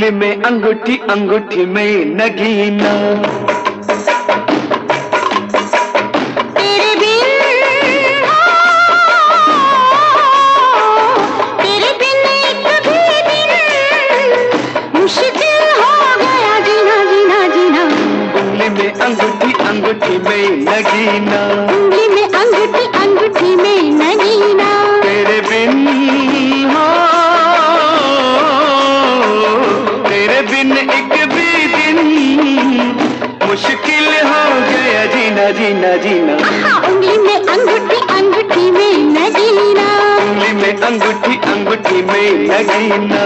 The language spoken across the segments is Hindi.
उंगली में अंगूठी, अंगूठी में नगीना। अंगूठी अंगूठी में नगीना, उंगली में अंगूठी अंगूठी में नगीना। तेरे बिन हो, तेरे बिन एक भी दिन मुश्किल हो गया जीना जीना जीना। उंगली में अंगूठी अंगूठी में नगीना, उंगली में अंगूठी अंगूठी में नगीना।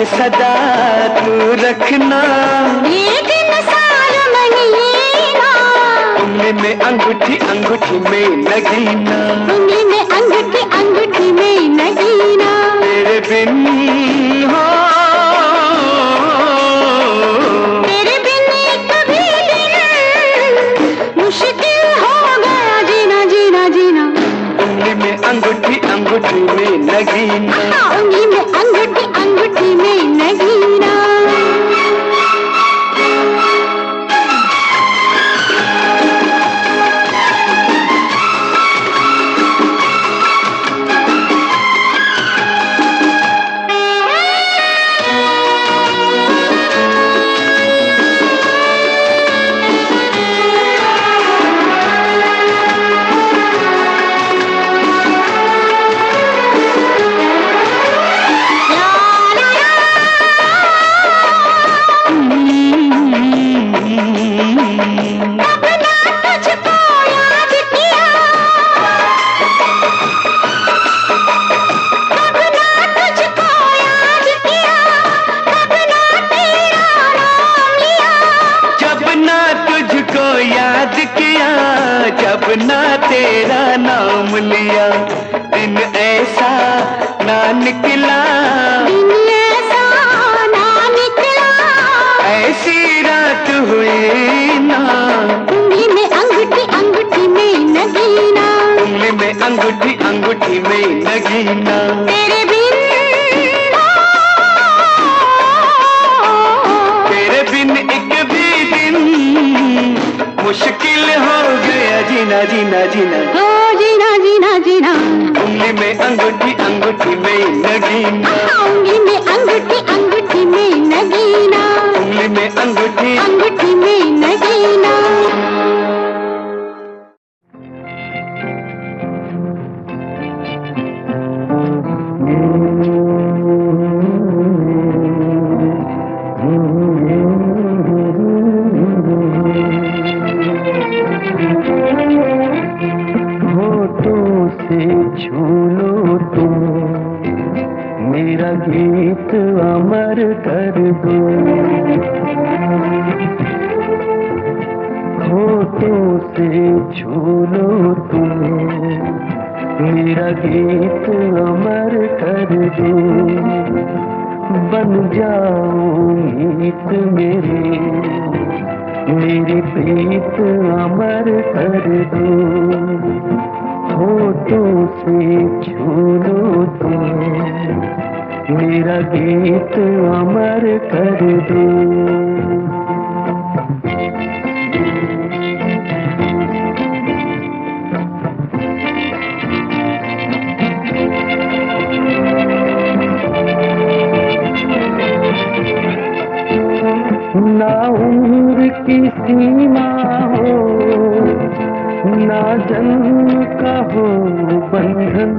सदा तू रखना, एक दिन साल महीना। उंगली में अंगूठी अंगूठी में नगीना, उंगली में अंगूठी अंगूठी में नगीना। तेरे बिन हो, तेरे बिन एक भी दिन मुश्किल हो गया जीना जीना जीना। उंगली में अंगूठी अंगूठी में नगीना, उंगली में अंगूठी अंगूठी में नगीना। जब ना तेरा नाम लिया, दिन ऐसा ना निकला, दिन ऐसा ना निकला। ऐसी रात हुई ना। उंगली में अंगूठी अंगूठी में नगीना, उंगली में अंगूठी अंगूठी में नगीना। तेरे बिन तेरे बिन एक भी दिन मुश्किल हो गया जीना जीना जीना। हो जीना जीना जीना। उंगली में अंगूठी अंगूठी में नगीना, उंगली में अंगूठी अंगूठी में नगीना, उंगली में अंगूठी अंगूठी में नगीना। छू लो तुम, मेरा गीत अमर कर दो। होठों से छू लो तुम, मेरा गीत अमर कर दो। बन जाओ मीत मेरी प्रीत अमर कर दो। होठों से छू लो तुम, मेरा गीत अमर कर दो। जन्म का हो बंधन,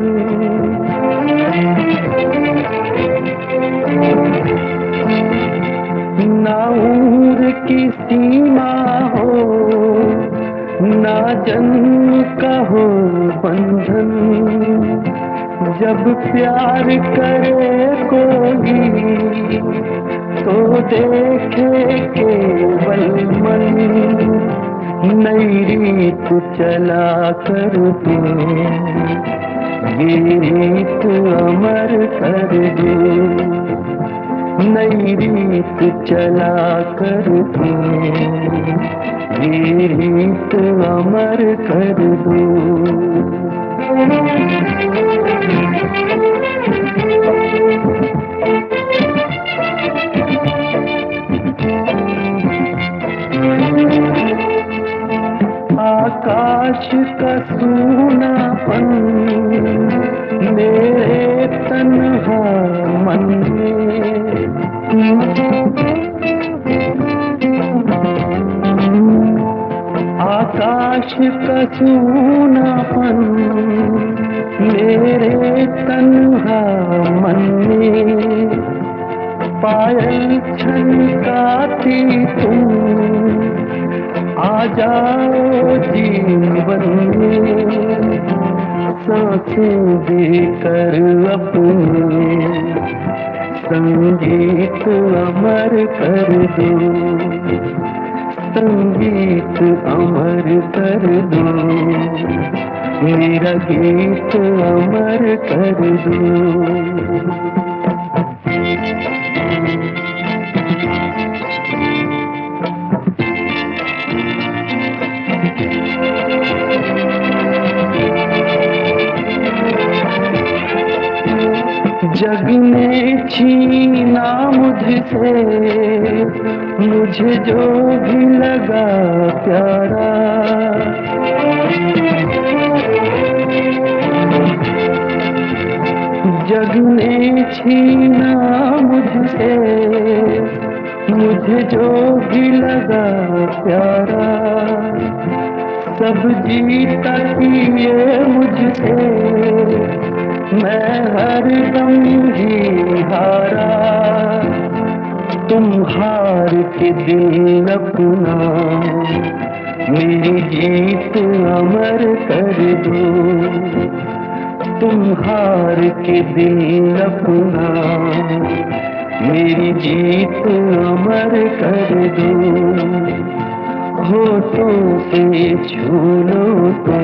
ना उम्र की सीमा हो, ना जन्म का हो बंधन। जब प्यार करे कोई तो देखे केवल मन, नई रीत चला कर दो, ये रीत अमर कर दो, नई रीत चला कर दो, ये रीत अमर कर दो। आकाश का सूनापन मेरे तन्हा मन में, आकाश का सूनापन मेरे तन्हा मन में, पायल छनकाती तुम आ जाओ जीवन में, सांसें देकर अपने संगीत अमर कर दो, संगीत अमर कर दो, मेरा गीत अमर कर दो। जग ने छीना मुझसे मुझे जो भी लगा प्यारा, जग ने छीना मुझसे मुझे जो भी लगा प्यारा, सब जीता किए मुझसे मैं हर दम ही हारा, तुम हार के दिल अपना मेरी जीत अमर कर दो, तुम हार के दिल अपना मेरी जीत अमर कर दो, होठों से छू लो तो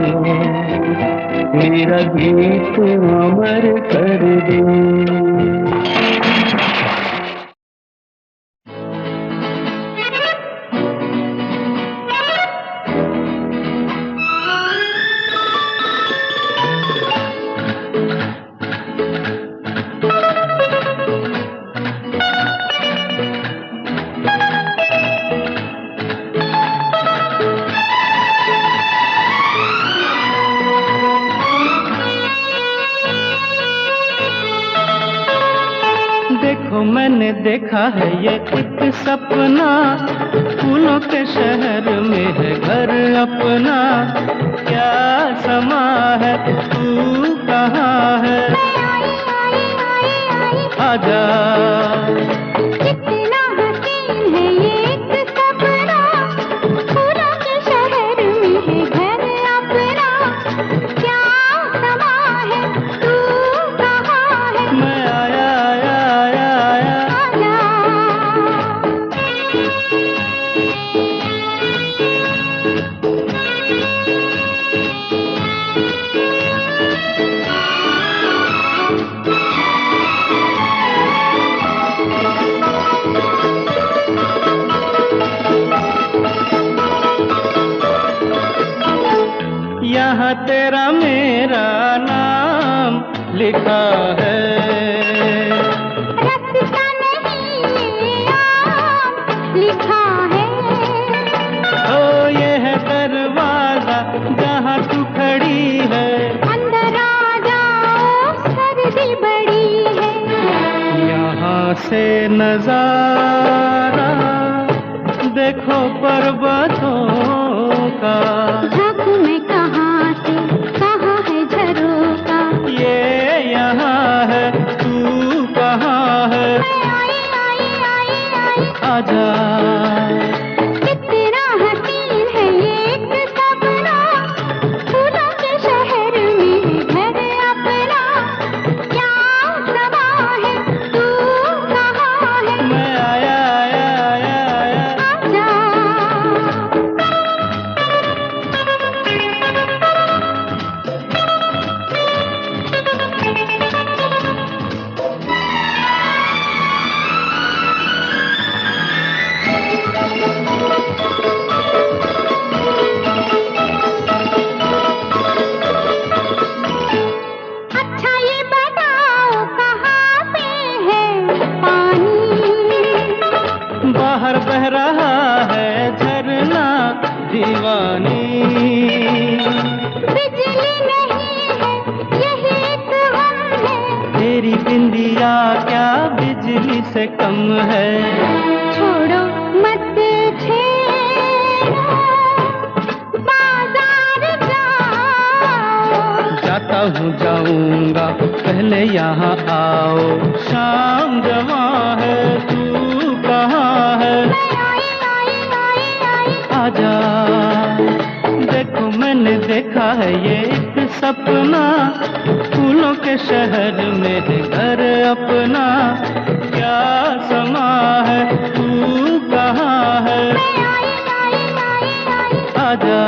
मेरा गीत अमर कर दो। मैंने देखा है ये एक सपना, फूलों के शहर में है घर अपना, क्या समा है तू कहाँ है, आजा कितना हसीन है ये एक सपना, फूलों के शहर में है घर अपना, क्या समा है तू कहाँ है, मैं आया आया आया आया, यहाँ तेरा मेरा नाम लिखा है, रास्ता नहीं आम लिखा है, ओ ये है दरवाजा जहाँ तू खड़ी है, अंदर आ जाओ सर्दी बड़ी है, यहाँ से नजारा देखो पर्वतों का, झांकू मैं कहाँ आजा। कितना हसीन है ये एक सपना, फूलों के शहर में घर अपना। क्या समा है, तू कहाँ है? मैं आया आया आया आया। आजा। अच्छा ये बताओ कहाँ पे है पानी? बाहर बह रहा है झरना दीवानी। बिजली नहीं है, यही एक गम है। तेरी बिंदिया क्या बिजली से कम है। छोड़ो मत छेड़ो, बाजार जाओ। जाता हूँ जाऊंगा, पहले यहाँ आओ। शाम जवां है, तू कहाँ है? मैं आई आई आई आई। आजा। देखो मैंने देखा है ये एक सपना, फूलों के शहर में है घर अपना। क्या समा है, तू कहाँ है? मैं आई आई आई आई। आजा।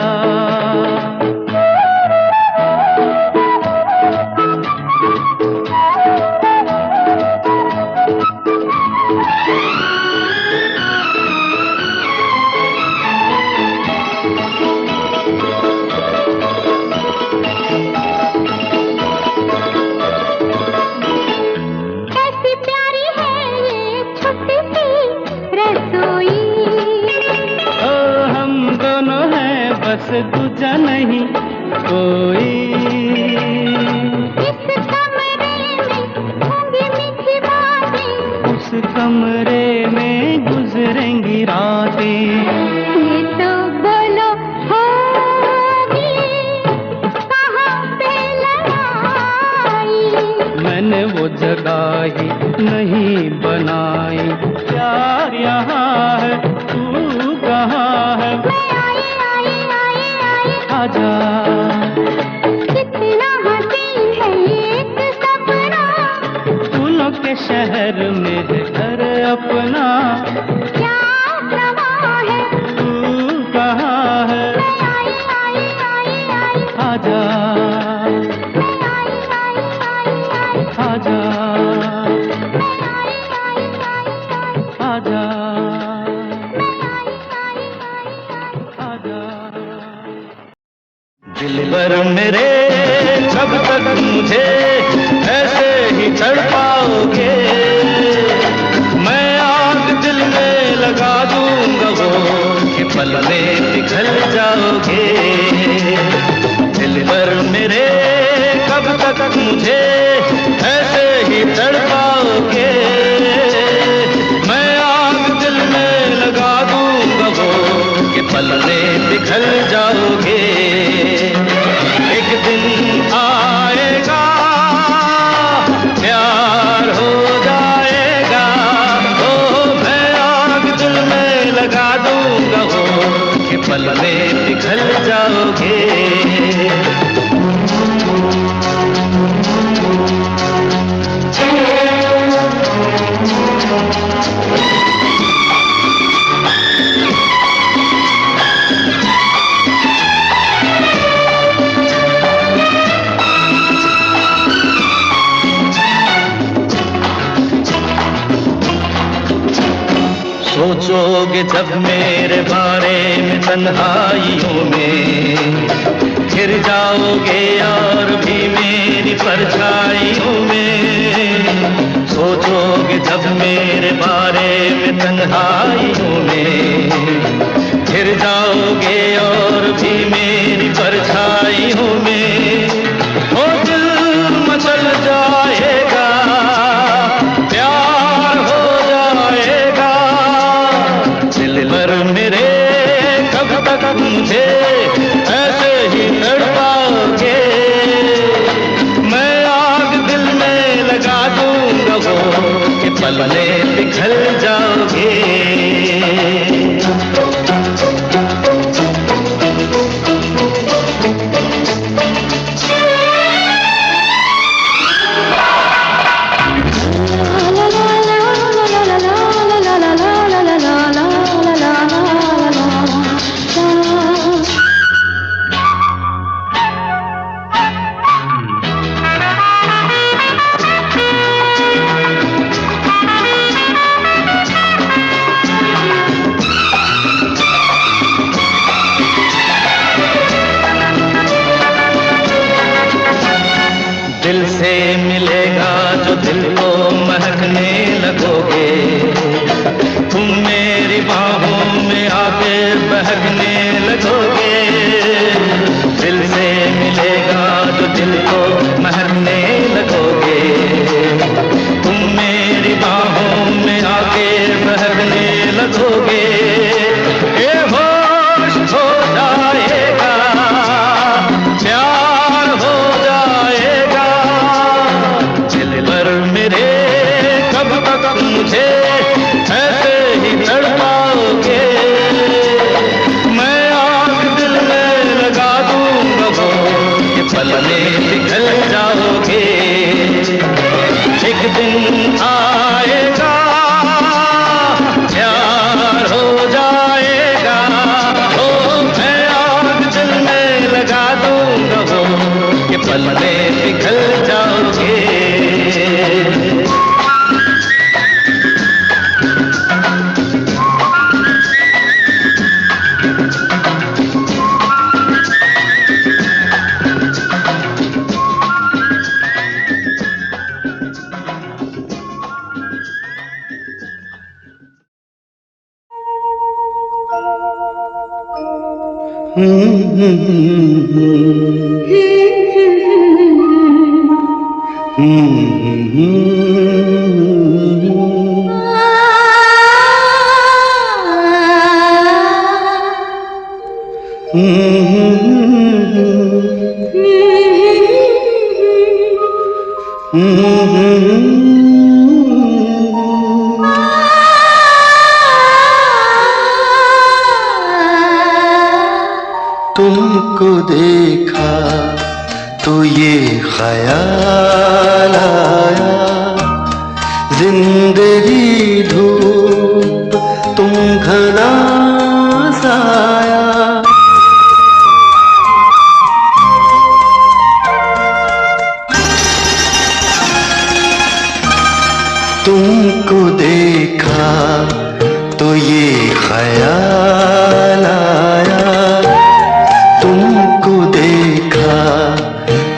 कैसी प्यारी है ये छोटी सी रसोई। ओ हम दोनों हैं बस दूजा नहीं कोई। इस कमरे में होंगी मीठी बातें। उस कमरे में गुजरेंगी रातें। ये तो बोलो होगी कहाँ पे लड़ाई। मैंने वो जगह ही नहीं बनाई। प्यार यहाँ है, तू कहाँ है? मैं आई आई आई आई। आजा। कितना हसीन है ये एक सपना, फूलों के शहर में है घर अपना। क्या समा है। तू कहाँ है? मैं आई आई आई आई। आजा। मैं आई आई आई आई। आजा। मैं आई आई आई आई। आजा। मैं आई आई आई आई। आजा। दिलबर मेरे कब तक मुझे ऐसे ही तड़पाओगे? मैं आग दिल में लगा दूंगा वो कि पल में पिघल जाओगे। दिलबर मेरे कब तक मुझे ऐसे ही तड़पाओगे? मैं आग दिल में लगा दूंगा वो कि पल में पिघल जाओगे। एक दिन आएगा प्यार हो जाएगा। ओ मैं आग दिल में लगा दूंगा वो कि पल में पिघल जाओगे। सोचोगे जब मेरे बारे में तन्हाइयों में, घिर जाओगे और भी मेरी परछाइयों में। सोचोगे जब मेरे बारे में तन्हाइयों में, घिर जाओगे और भी मेरी परछाइयों में। ओ दिल मचल जाएगा, प्यार हो जाएगा। दिलबर मेरे कब तक मुझे ऐसे ही तड़पाओगे? मैं आग दिल में लगा दूंगा वो कि पल में पिघल जाओगे। दिल से मिलेगा जो दिल को महकने लगोगे, तुम मेरी बाहों में आके बहकने लगोगे। दिल से मिलेगा जो दिल को महकने लगोगे, तुम मेरी बाहों में आके बहकने लगोगे। ये होश हो जाएगा, प्यार हो जाएगा, दिल पर मेरे कब तक मुझे ऐसे ही तड़पाओगे। मैं आग दिल में लगा दूंगा वो कि पल में पिघल जाओगे। एक दिन आएगा, प्यार हो जाएगा, ओ मैं आग दिल में लगा दूंगा वो कि पल में पिघल जाओगे। तुमको देखा तो ये ख्याल आया, जिंदगी धूप तुम घना साया। तुमको देखा तो ये ख्याल आया, तुमको देखा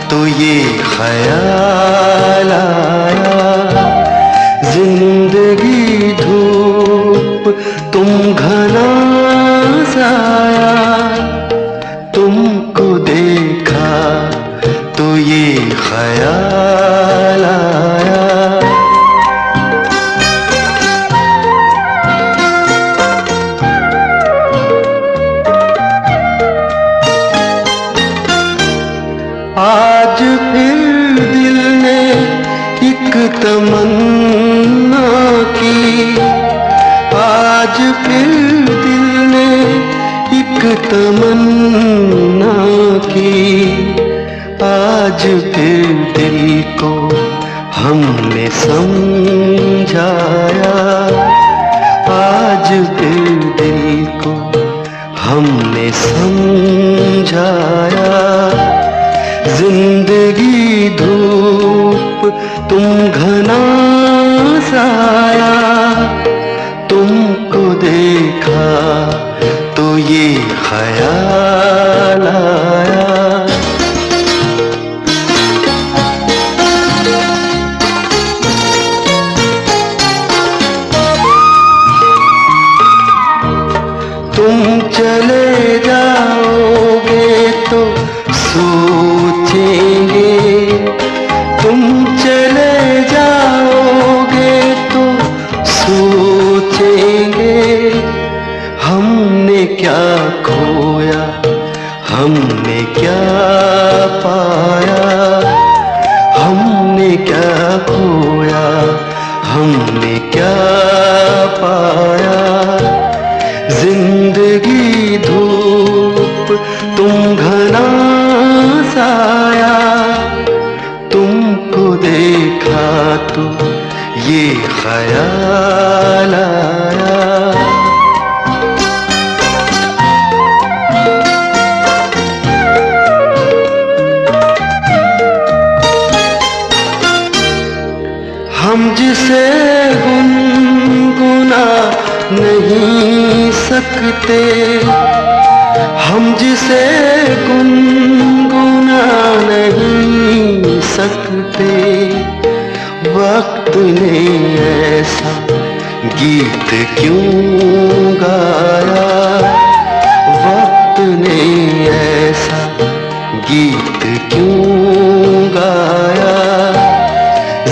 तो ये ख्याल आया, जिंदगी धूप तुम घना साया। तुमको देखा तो ये ख्याल आया। आज फिर दिल ने एक तमन्ना की, आज फिर दिल ने एक तमन्ना की, आज फिर दिल को हमने समझाया, आज फिर दिल को हमने समझाया। जिंदगी धूप तुम घना साया, तुमको देखा तो ये ख्याल आया। तुम चले जाओगे तो सोचेंगे, तुम चले जाओगे तो सोचेंगे, हमने क्या खोया हमने क्या पाया, हमने क्या खोया हमने क्या पाया। जिंदगी धूप तुम घना साया, तुमको देखा तो ये ख्याल आया। हम जिसे गुनगुना नहीं सकते, हम जिसे गुनगुना नहीं सकते, गीत क्यों गाया, वक्त ने ऐसा गीत क्यों गाया।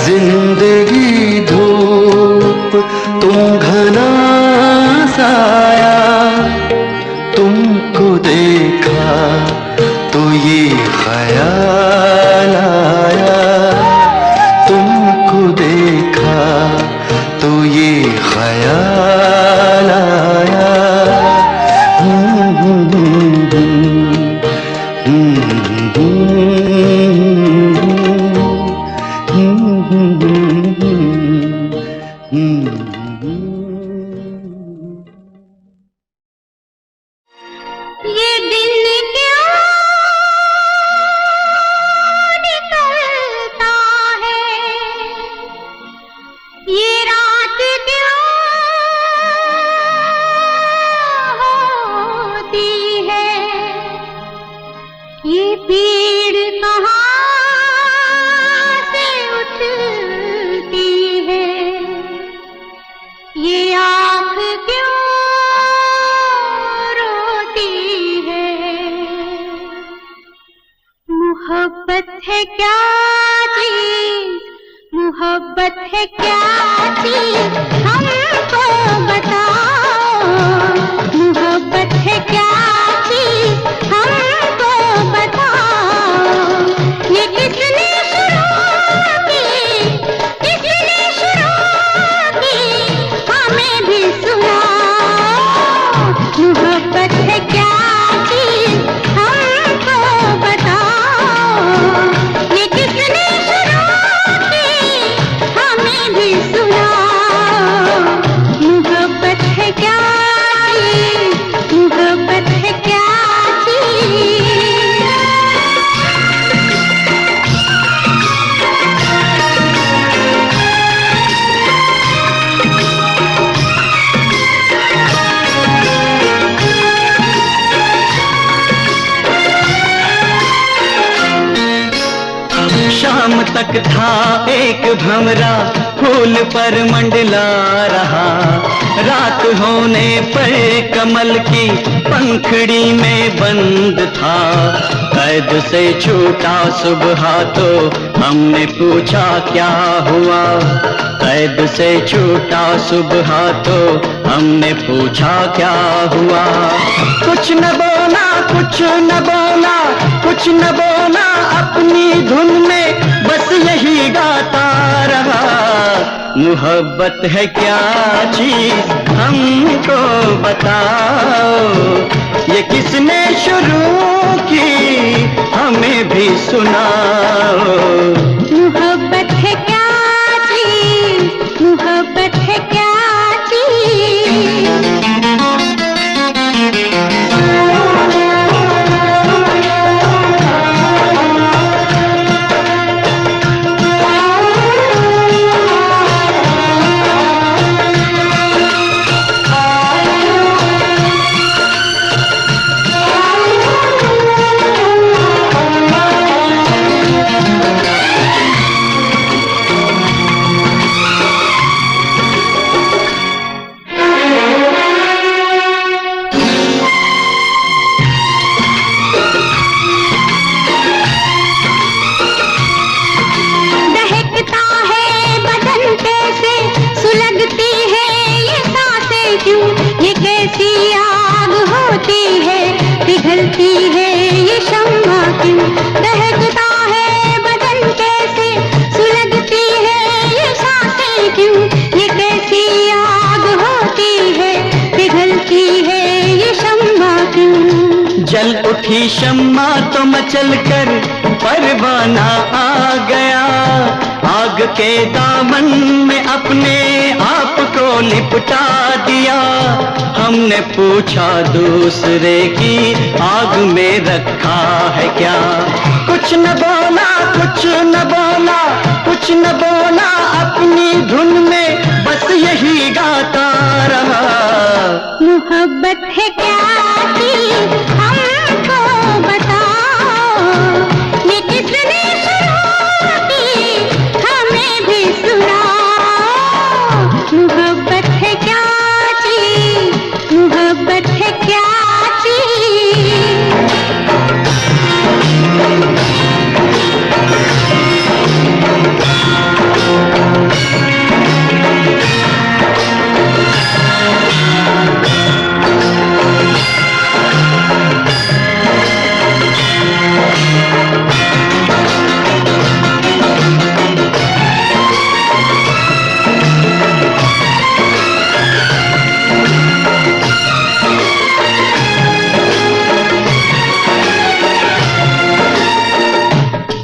जिंदगी धूप तुम घना साया, तुमको देखा तो ये ख्याल आया, तुमको देखा तो ये ख्याल आया। ये दिन क्यों निकलता है, ये रात क्यों होती है, ये पीड़ कहाँ से उठती है, ये आँख क्यों मोहब्बत है क्या चीज, मोहब्बत है क्या चीज, हमको बताओ। मोहब्बत है क्या चीज, हमको बताओ। ये किसने शुरू की, किसने शुरू की, हमें भी सुनाओ। मोहब्बत है क्या चीज, हमको बताओ। ये किसने शुरू की, हमें भी सुनाओ। मोहब्बत है क्या चीज, मोहब्बत है क्या चीज। शाम तक था एक भंवरा फूल पर मंडला रहा, रात होने पर कमल की पंखड़ी में बंद था। कैद से छूटा सुबह तो हमने पूछा क्या हुआ, कैद से छूटा सुबह तो हमने पूछा क्या हुआ। कुछ न बोला, कुछ न बोला, कुछ न बोला, अपनी धुन में बस यही गाता रहा। मोहब्बत है क्या चीज, हमको बताओ। ये किसने शुरू की, हमें भी सुनाओ। मोहब्बत है क्या चीज, मोहब्बत है क्या चीज। ये कैसी आग होती है, पिघलती है ये शम्मा क्यों। दहकता है बदन कैसे, सुलगती है ये सांसें क्यों। ये कैसी आग होती है, पिघलती है ये शम्मा क्यों। जल उठी शम्मा तो मचल कर परवाना आ गया, आग के दामन में अपने आप को लिपटा दिया। हमने पूछा दूसरे की आग में रखा है क्या। कुछ न बोला, कुछ न बोला, कुछ न बोला, अपनी धुन में बस यही गाता रहा। मोहब्बत है क्या चीज, हमको बताओ। ये किसने शुरू की, हमें भी सुनाओ। मोहब्बत है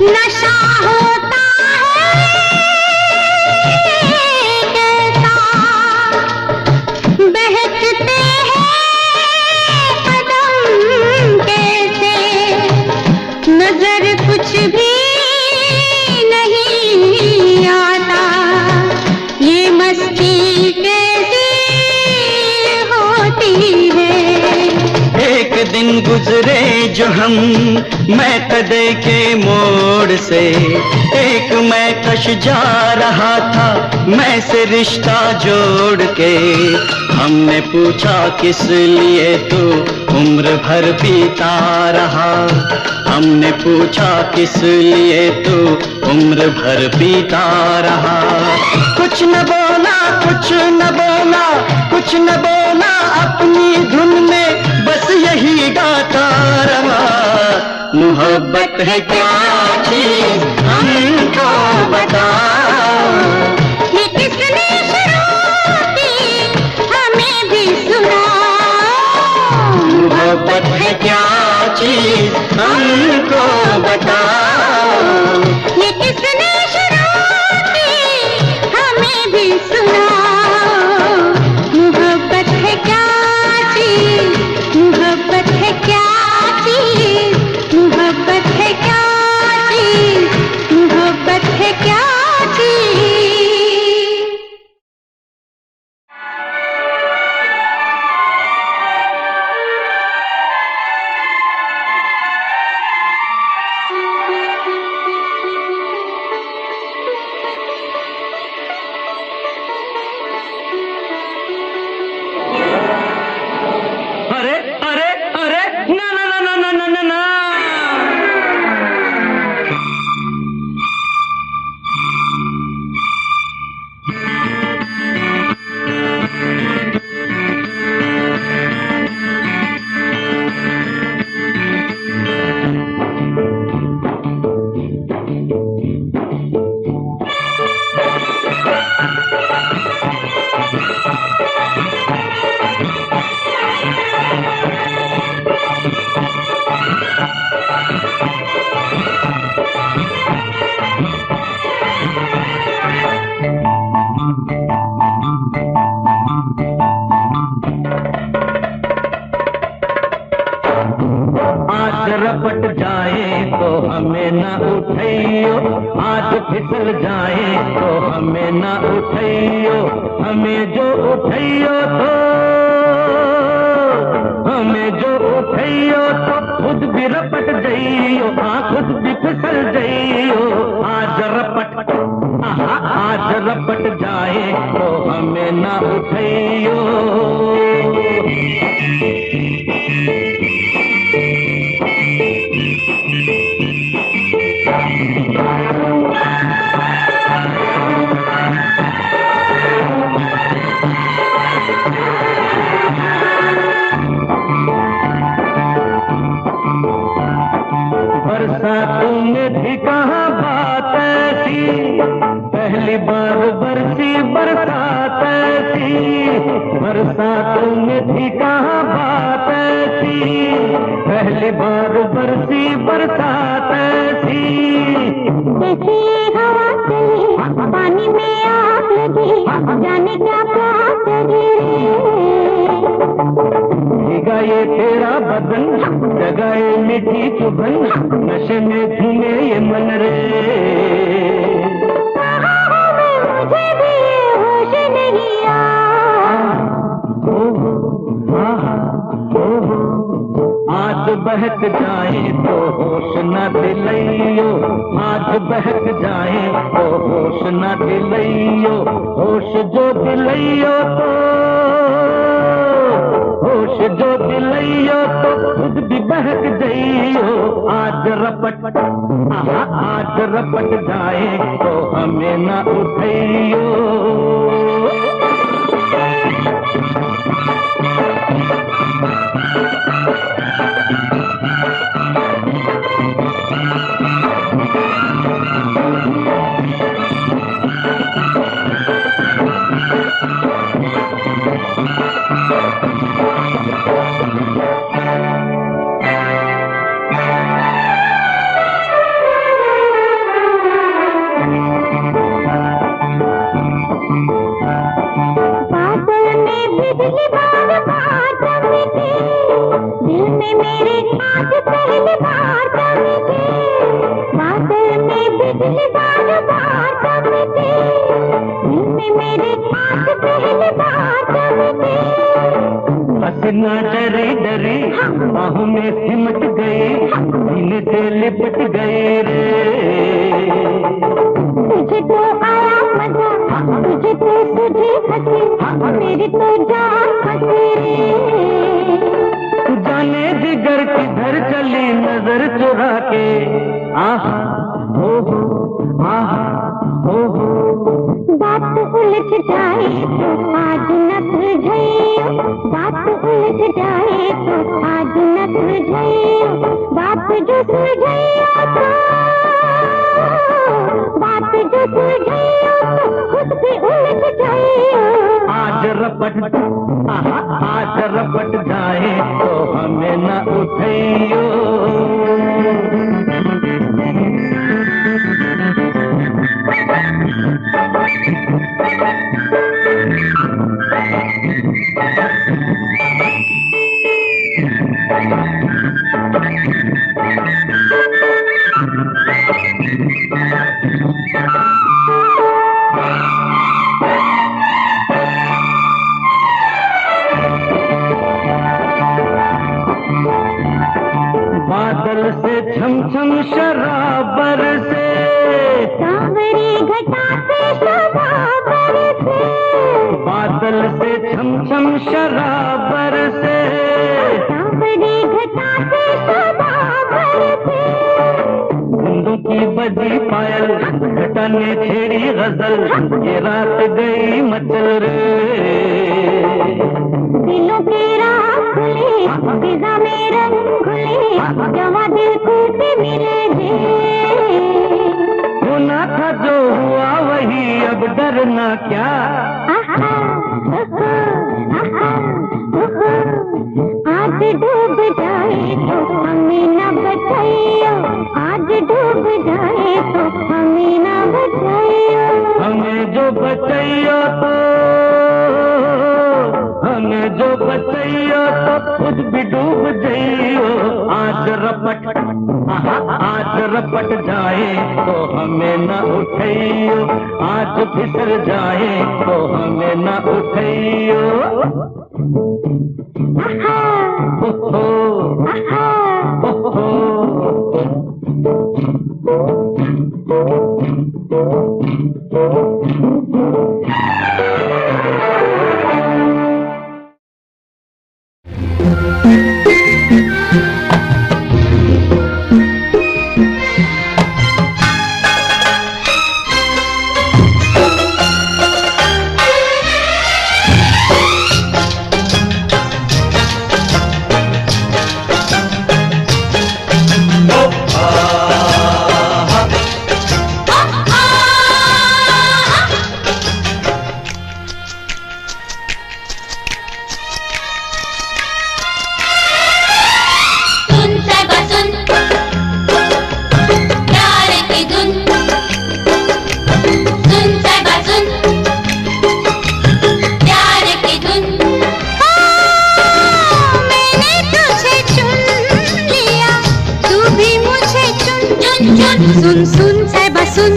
नशा होता है कैसा, बहकते हैं कदम कैसे, नजर कुछ भी नहीं आता, ये मस्ती कैसी होती है। एक दिन गुजरे जो हम मैं कदे के मोड़ से, एक मैं कश जा रहा था मैं से रिश्ता जोड़ के, हमने पूछा किस लिए तू उम्र भर पीता रहा, हमने पूछा किस लिए तू उम्र भर पीता रहा। कुछ न बोला कुछ न बोला कुछ न बोला, अपनी धुन में बस यही गाता रहा। मोहब्बत है क्या चीज हमको बताओ, ये किसने शुरू की हमें भी सुनाओ। मोहब्बत है क्या चीज हमको बताओ, ये किसने शुरू की हमें भी सुनाओ। मोहब्बत है क्या चीज, मोहब्बत है क्या चीज, मोहब्बत है क्या चीज, मोहब्बत है क्या चीज। अरे अरे अरे ना ना ना ना ना ना ना ना। आज रपट जाए तो हमें न उठाइयो, आज फिसल जाए तो हमें न उठाइयो, हमें जो उठाइयो तो हमें जो उठाइयो तो खुद भी रपट जाइयो, हाँ खुद भी फिसल जाइयो। आज रपट आज रपट जाए तो हमें न उठाइयो। बरसातों में भी कहाँ बात ऐसी, पहली बार बरसी बरसात ऐसी, बरसातों में भी कहाँ बात ऐसी, पहली बार बरसी बरसात ऐसी। ऐसी हवा चली पानी में आग लगी, जाने क्या प्यास लगी भीगा ये तेरा बदन, जगाए मीठी चुभन, नशे में झूमे ये मन रे। मुझे भी होश नहीं आज बहक जाए तो होश न दिलाइयो, आज बहक जाए तो होश न दिलाइयो, होश जो दिलाइयो तो होश जो दिलाइयो तो खुद भी बहक जाइयो। आज रपट आज रपट जाए तो हमें न उठाइयो। पहली बार जमते, तुमसे मेरे पास पहली बार जमते। हंसना डरे डरे बाहों में सिमट गए, सीने से लिपट गए रे। तुझे तो आया मजा, तुझे तो सूझी हंसी, मेरी तो जान फंसी रे। जाने जिगर किधर चली नजर चुरा के, आहा हो आहा हो। बात उलझ जाए तो आज न सुलझाइयो, बात उलझ जाए तो आज न सुलझाइयो, बात जो सुलझाइयो तो, बात जो सुलझाइयो तो खुद भी उलझ जाइयो। आज रपट आहा आज रपट जाए तो हमें न उठाइयो। बादल से छम छम शराबर से, सांवरी घटा से शराबर से, बादल से छम छम शराबर से, सांवरी घटा से शराबर से। बूंदों की बजी पायल घटा ने छेड़ी गजल, ये रात गई मचल रे। दिलों की राह खुली, फिजा में रंग खुली, जवा दिल टूटे मिले जे। होना था जो हुआ वही, अब डरना क्या। आहा, ओहो, आहा, ओहो। आज डूब जाए तो हमें न बचाइयो, आज डूब जाए तो हमें न बचाइयो। हमें जो बचाइयो तो, हमें जो बचाइयो तो खुद भी डूब जाइयो। आज रपट आहा आज रपट जाए तो हमें न उठाइयो, आज फिसल जाए तो हमें न उठाइयो। आहा, ओहो आहा, ओहो। सुन सुन साहिबा सुन,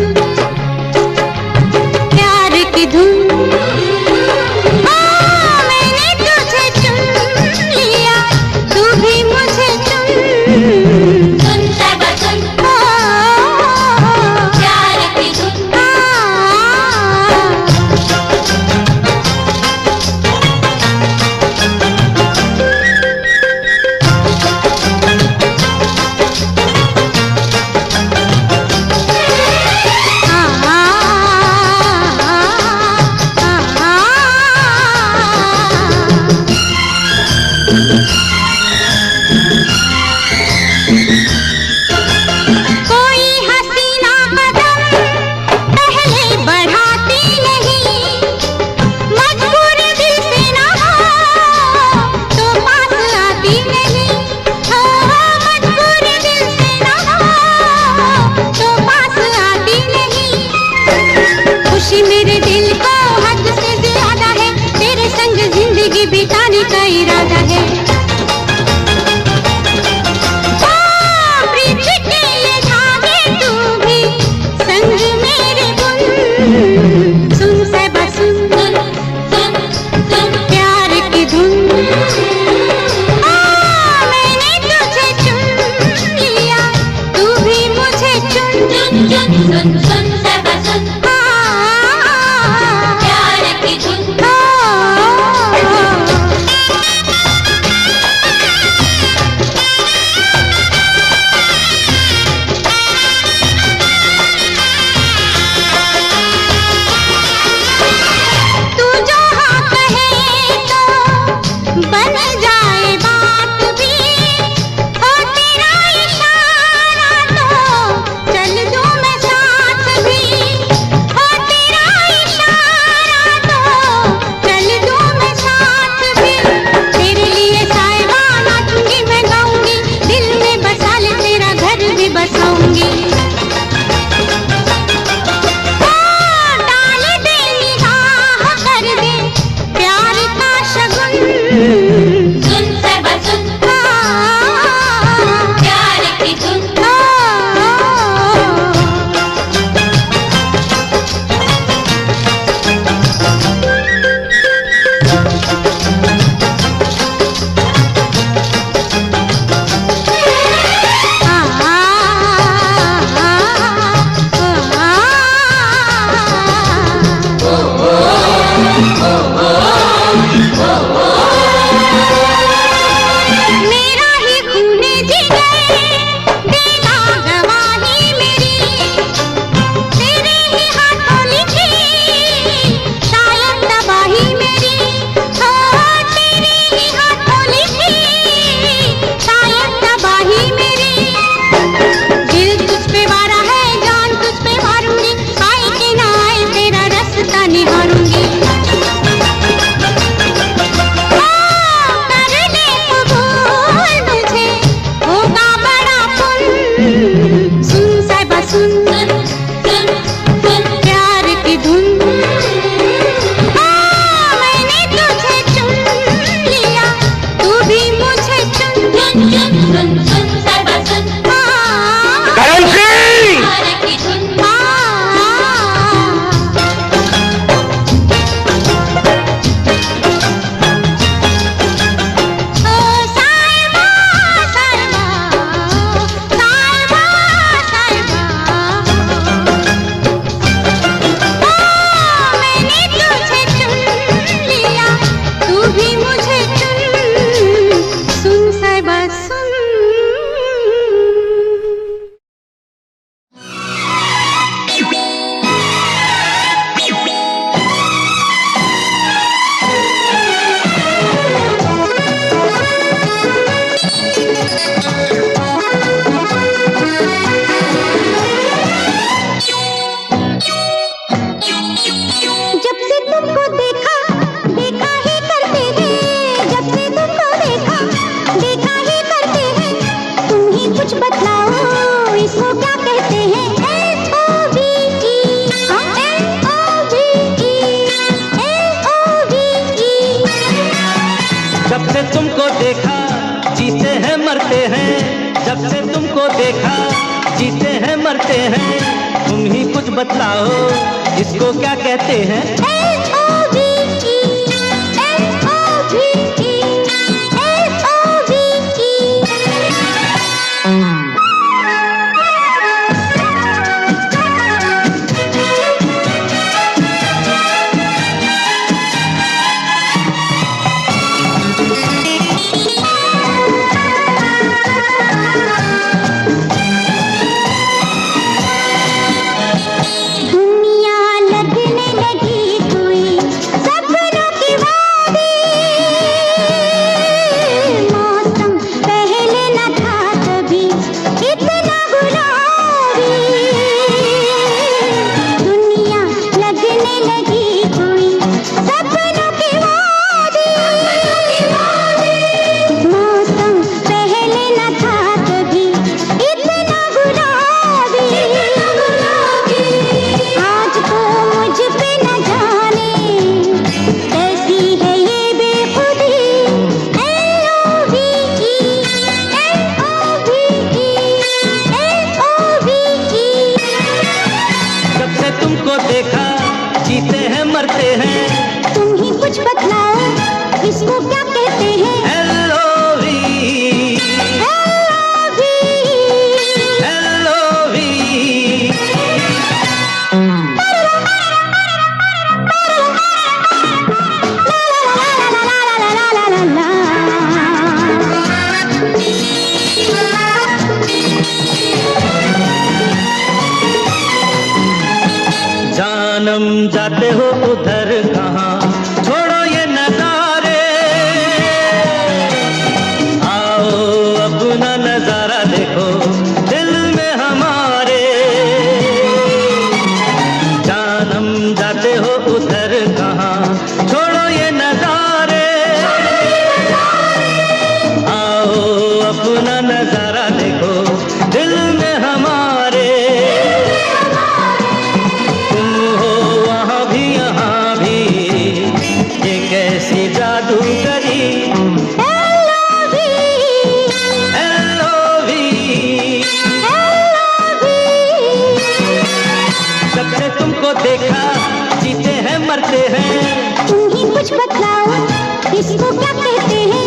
प्यार की धुन। मैंने तुझे चुन लिया, तू भी मुझे चुन। सुन साहिबा सुन, प्यार की धुन। सुन साहिबा सुन, प्यार की धुन। तू जो हाँ कहे तो बन जाए बात भी, हो तेरा इशारा तो चल दूं मैं साथ भी, हो तेरा इशारा तो चल दूं मैं साथ भी। तेरे लिए साहिबा नाचूंगी मैं गाऊंगी, दिल में बसा ले तेरा घर भी बसाऊंगी। डाल दे निगाह कर दे प्यार का शगुन, सुन साहिबा सुन, प्यार की धुन। मेरा ही खूने जिगर देगा गवाही मेरी, तेरे ही हाथों लिखी शायद तबाही मेरी, हो तेरे ही हाथों लिखी शायद तबाही मेरी। दिल तुझ पे वारा है, जान तुझ पे मारूंगी, आए कि ना आए तेरा रास्ता निहारूंगी। कर दे कबूल मुझे, होगा बड़ा पुण्य, सुन साहिबा सुन, सुन सुन प्यार की धुन। मैंने तुझे चुन लिया, तू भी मुझे चुन, चुन चुन सुन सुन साहिबा सुन, करण सिंह! प्यार की धुन। ओ साहिबा साहिबा, साहिबा साहिबा, मैंने तुझे चुन लिया, तू भी मुझे चुन, सुन साहिबा सुन। जब से तुमको देखा देखा ही करते हैं, जब से तुमको देखा देखा ही करते हैं, तुम ही कुछ बतलाओ इसको क्या कहते हैं। LOVE, LOVE। जब से तुमको देखा जीते हैं मरते हैं, जब से तुमको देखा जीते हैं मरते हैं, तुम ही कुछ बतलाओ इसको क्या कहते हैं। LOVE, दुनिया लगने लगी कोई जानम जाते हो उधर कहाँ, छोड़ो ये नजारे, आओ अपना नजारा देखो दिल में हमारे। जानम जाते हो उधर कहाँ, छोड़ो ये नजारे, आओ अपना नजारा देखो दिल में हमारे। तुम हो वहाँ भी यहाँ भी, ये कैसी जादूगरी। जब से तुमको देखा जीते हैं मरते हैं, तुम ही कुछ बतलाओ इसको क्या कहते हैं।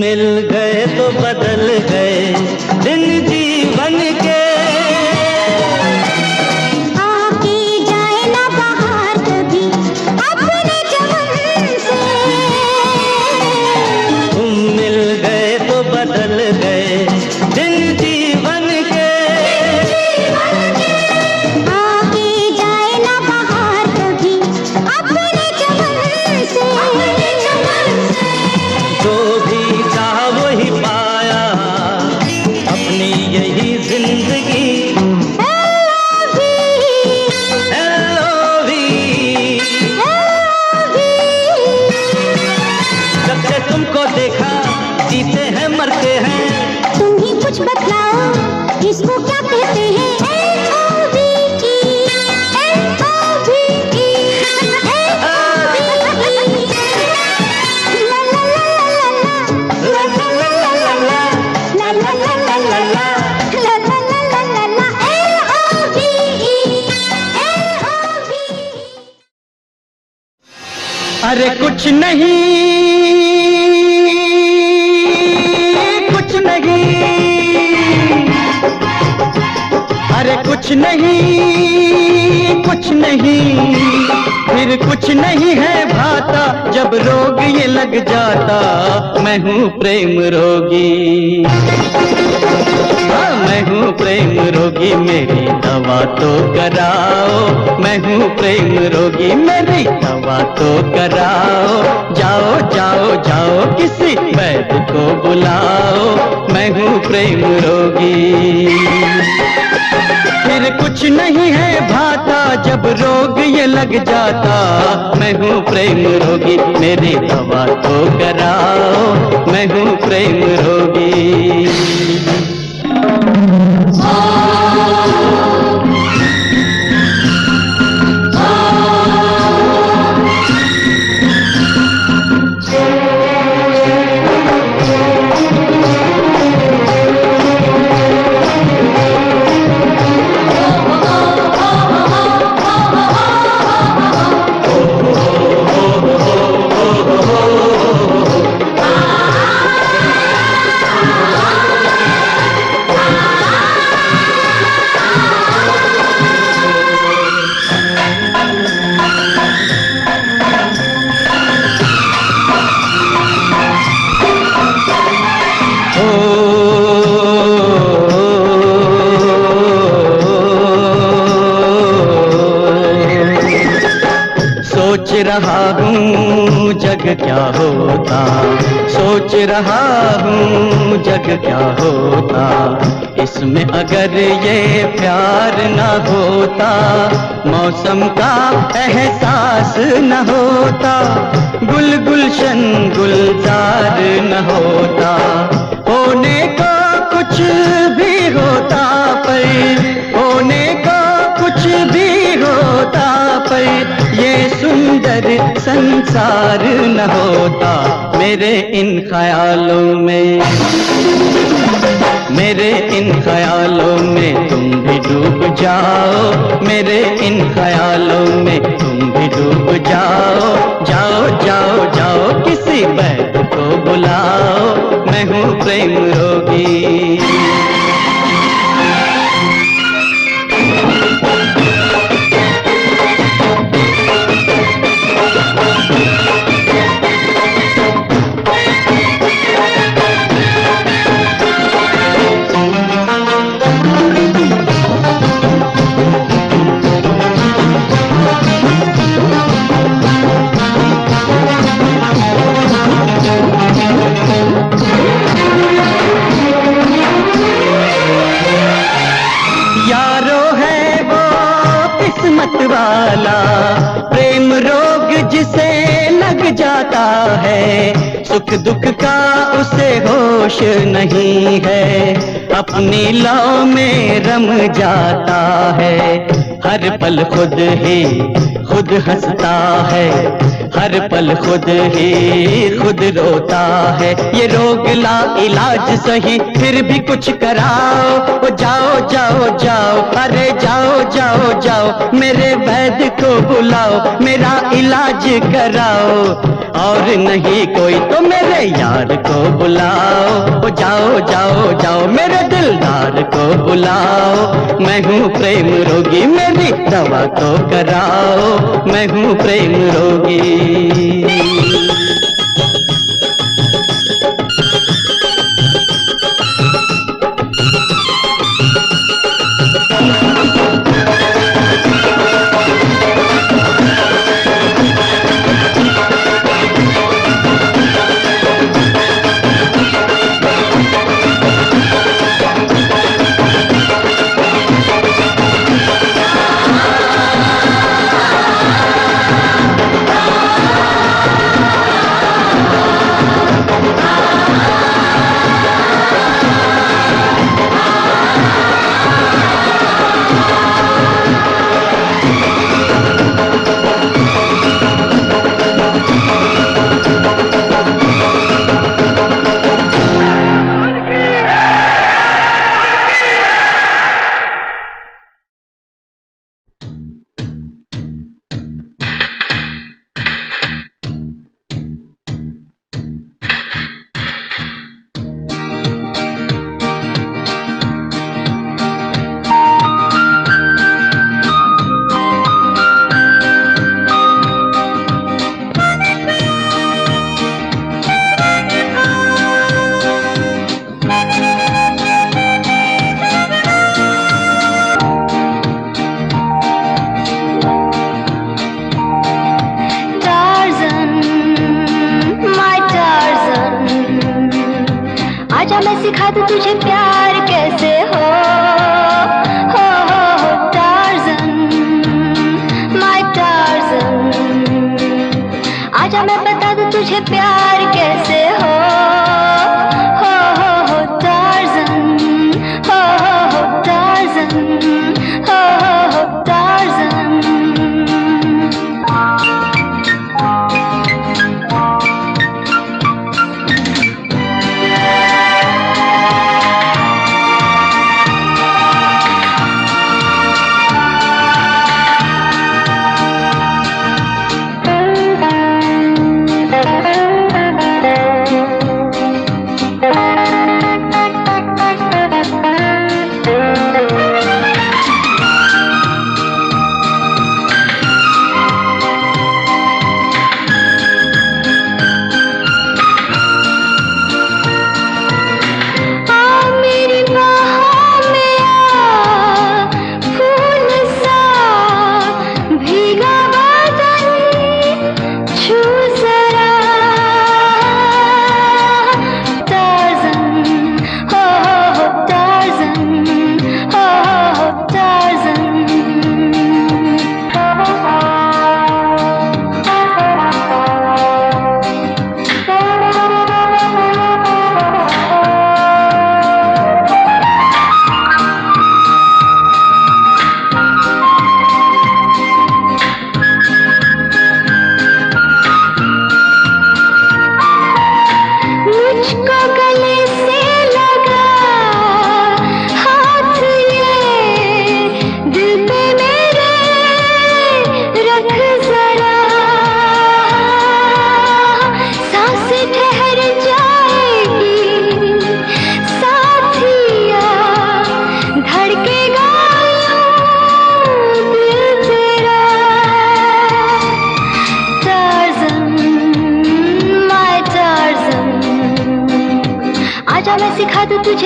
मिल गए तो बदल गए दिन जीवन के, आके जाए ना बाहर कभी अपने चमन से। तुम मिल गए तो बदल गए दिन जीवन के, आके जाए ना बाहर कभी अपने चमन से। जो भी चाहा वही पाया अपनी यही जिंदगी। जब से तुमको देखा जीते हैं मरते हैं, तुम ही कुछ बतलाओ इसको क्या कहते हैं। अरे कुछ नहीं कुछ नहीं, अरे कुछ नहीं कुछ नहीं, फिर कुछ नहीं है भाता जब रोग ये लग जाता। मैं हूँ प्रेम रोगी, हाँ, मैं हूँ प्रेम रोगी, मेरी दवा तो कराओ। मैं हूँ प्रेम रोगी, मेरी दवा तो कराओ। जाओ जाओ जाओ किसी वैद्य को बुलाओ। मैं हूँ प्रेम रोगी, फिर कुछ नहीं है भाता जब रोग ये लग जाता। मैं हूँ प्रेम रोगी, मेरी दवा तो कराओ। मैं हूँ प्रेम रोगी। सोच रहा हूँ जग क्या होता, सोच रहा हूँ जग क्या होता। इसमें अगर ये प्यार न होता, मौसम का एहसास न होता, गुल गुलशन गुलजार न होता। होने का कुछ भी होता पर, होने का कुछ भी होता पर, ये सुंदर संसार न होता। मेरे इन ख्यालों में, मेरे इन ख्यालों में तुम भी डूब जाओ, मेरे इन ख्यालों में तुम भी डूब जाओ। जाओ जाओ जाओ किसी वैद्य को बुलाओ, मैं हूँ प्रेम रोगी। किस्मत वाला प्रेम रोग जिसे लग जाता है, सुख दुख का उसे होश नहीं है, अपनी लौ में रम जाता है। हर पल खुद ही खुद हंसता है, हर पल खुद ही खुद रोता है। ये रोग ला इलाज सही फिर भी कुछ कराओ, ओ जाओ जाओ जाओ, अरे जाओ जाओ जाओ, मेरे वैद्य को बुलाओ, मेरा इलाज कराओ। और नहीं कोई तो मेरे यार को बुलाओ, ओ जाओ जाओ जाओ, मेरे दिलदार को बुलाओ। मैं हूँ प्रेम रोगी, मेरी दवा तो कराओ, मैं हूँ प्रेम रोगी।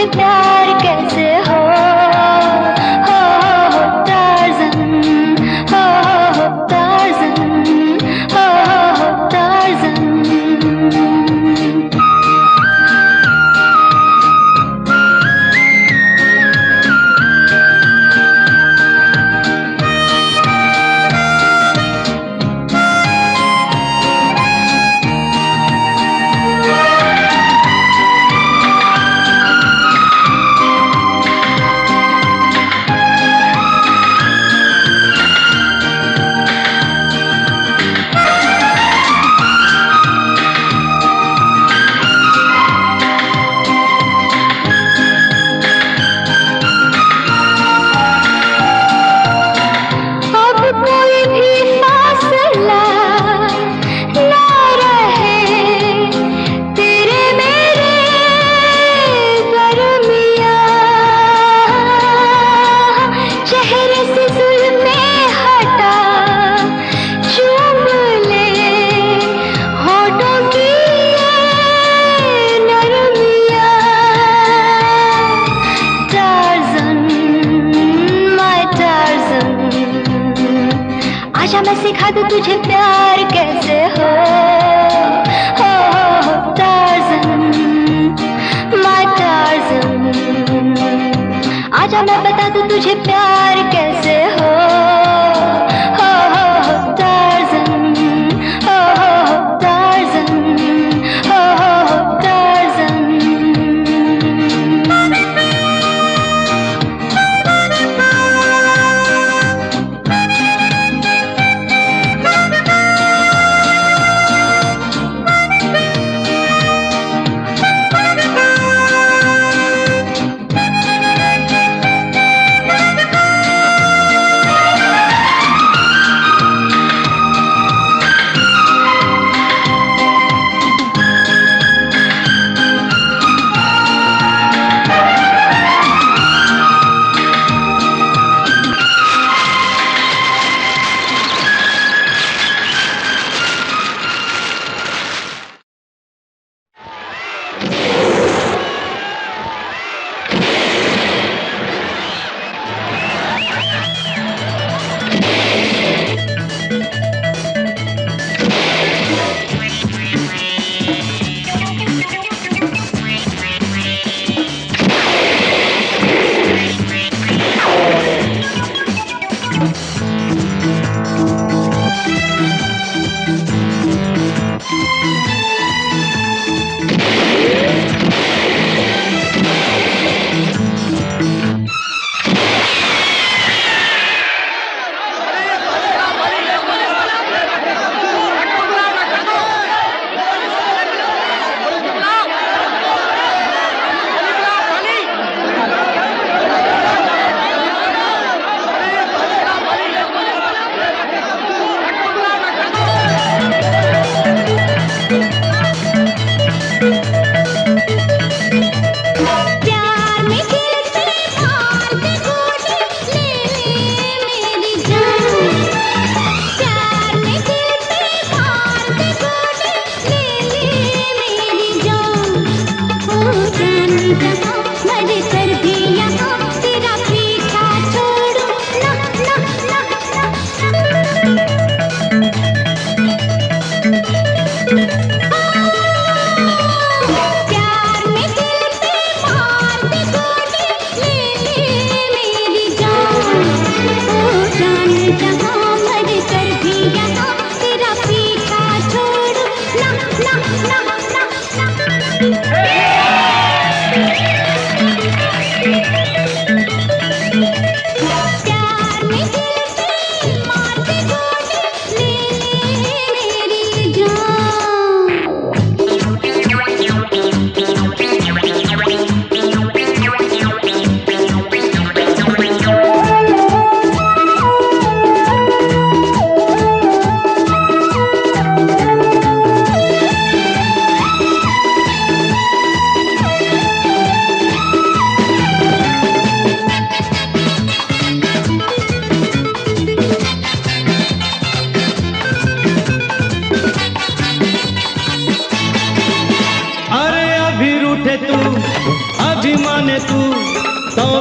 तुझे प्यार कैसे हो टार्ज़न, हो टार्ज़न, हो टार्ज़न। आजा मैं सिखा दूं तुझे प्यार कैसे हो टार्ज़न, माय टार्ज़न। आजा मैं बता दूं तुझे प्यार कैसे हो टार्ज़न, टार्ज़न, टार्ज़न।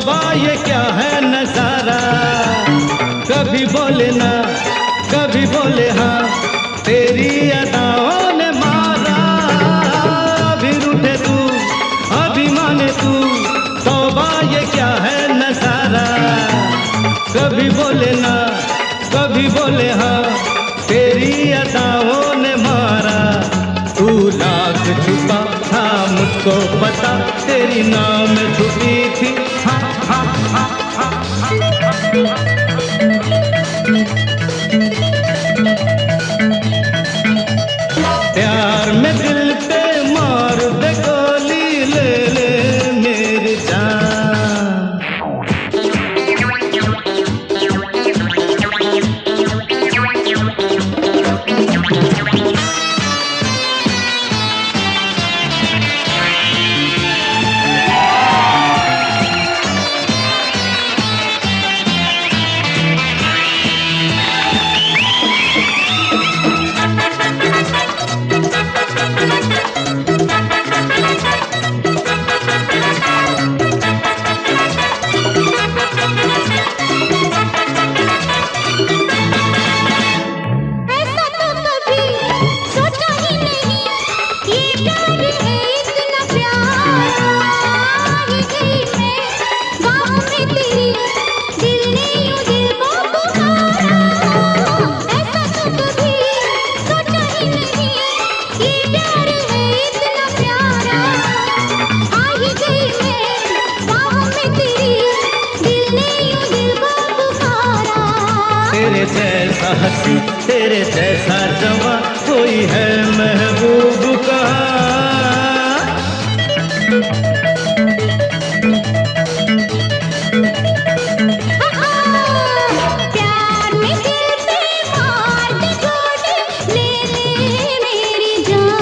तौबा ये क्या है नजारा, कभी बोले ना कभी बोले हाँ, तेरी अदाओं ने मारा। अभी रूठे तू अभी माने तू, तौबा ये क्या है नजारा, कभी बोले ना कभी बोले हाँ, तेरी अदाओं ने मारा। तू लाख छुपा था मुझको पता, तेरी नाव में छुपी थी हाँ हाँ हाँ हाँ हाँ। प्यार में दिल पे मार दे गोली, ले ले मेरी जान। तेरे जैसा हंसी तेरे जैसा जवां कोई है महबूब कहाँ। प्यार में दिल पे मार दे गोली, ले ले मेरी जान।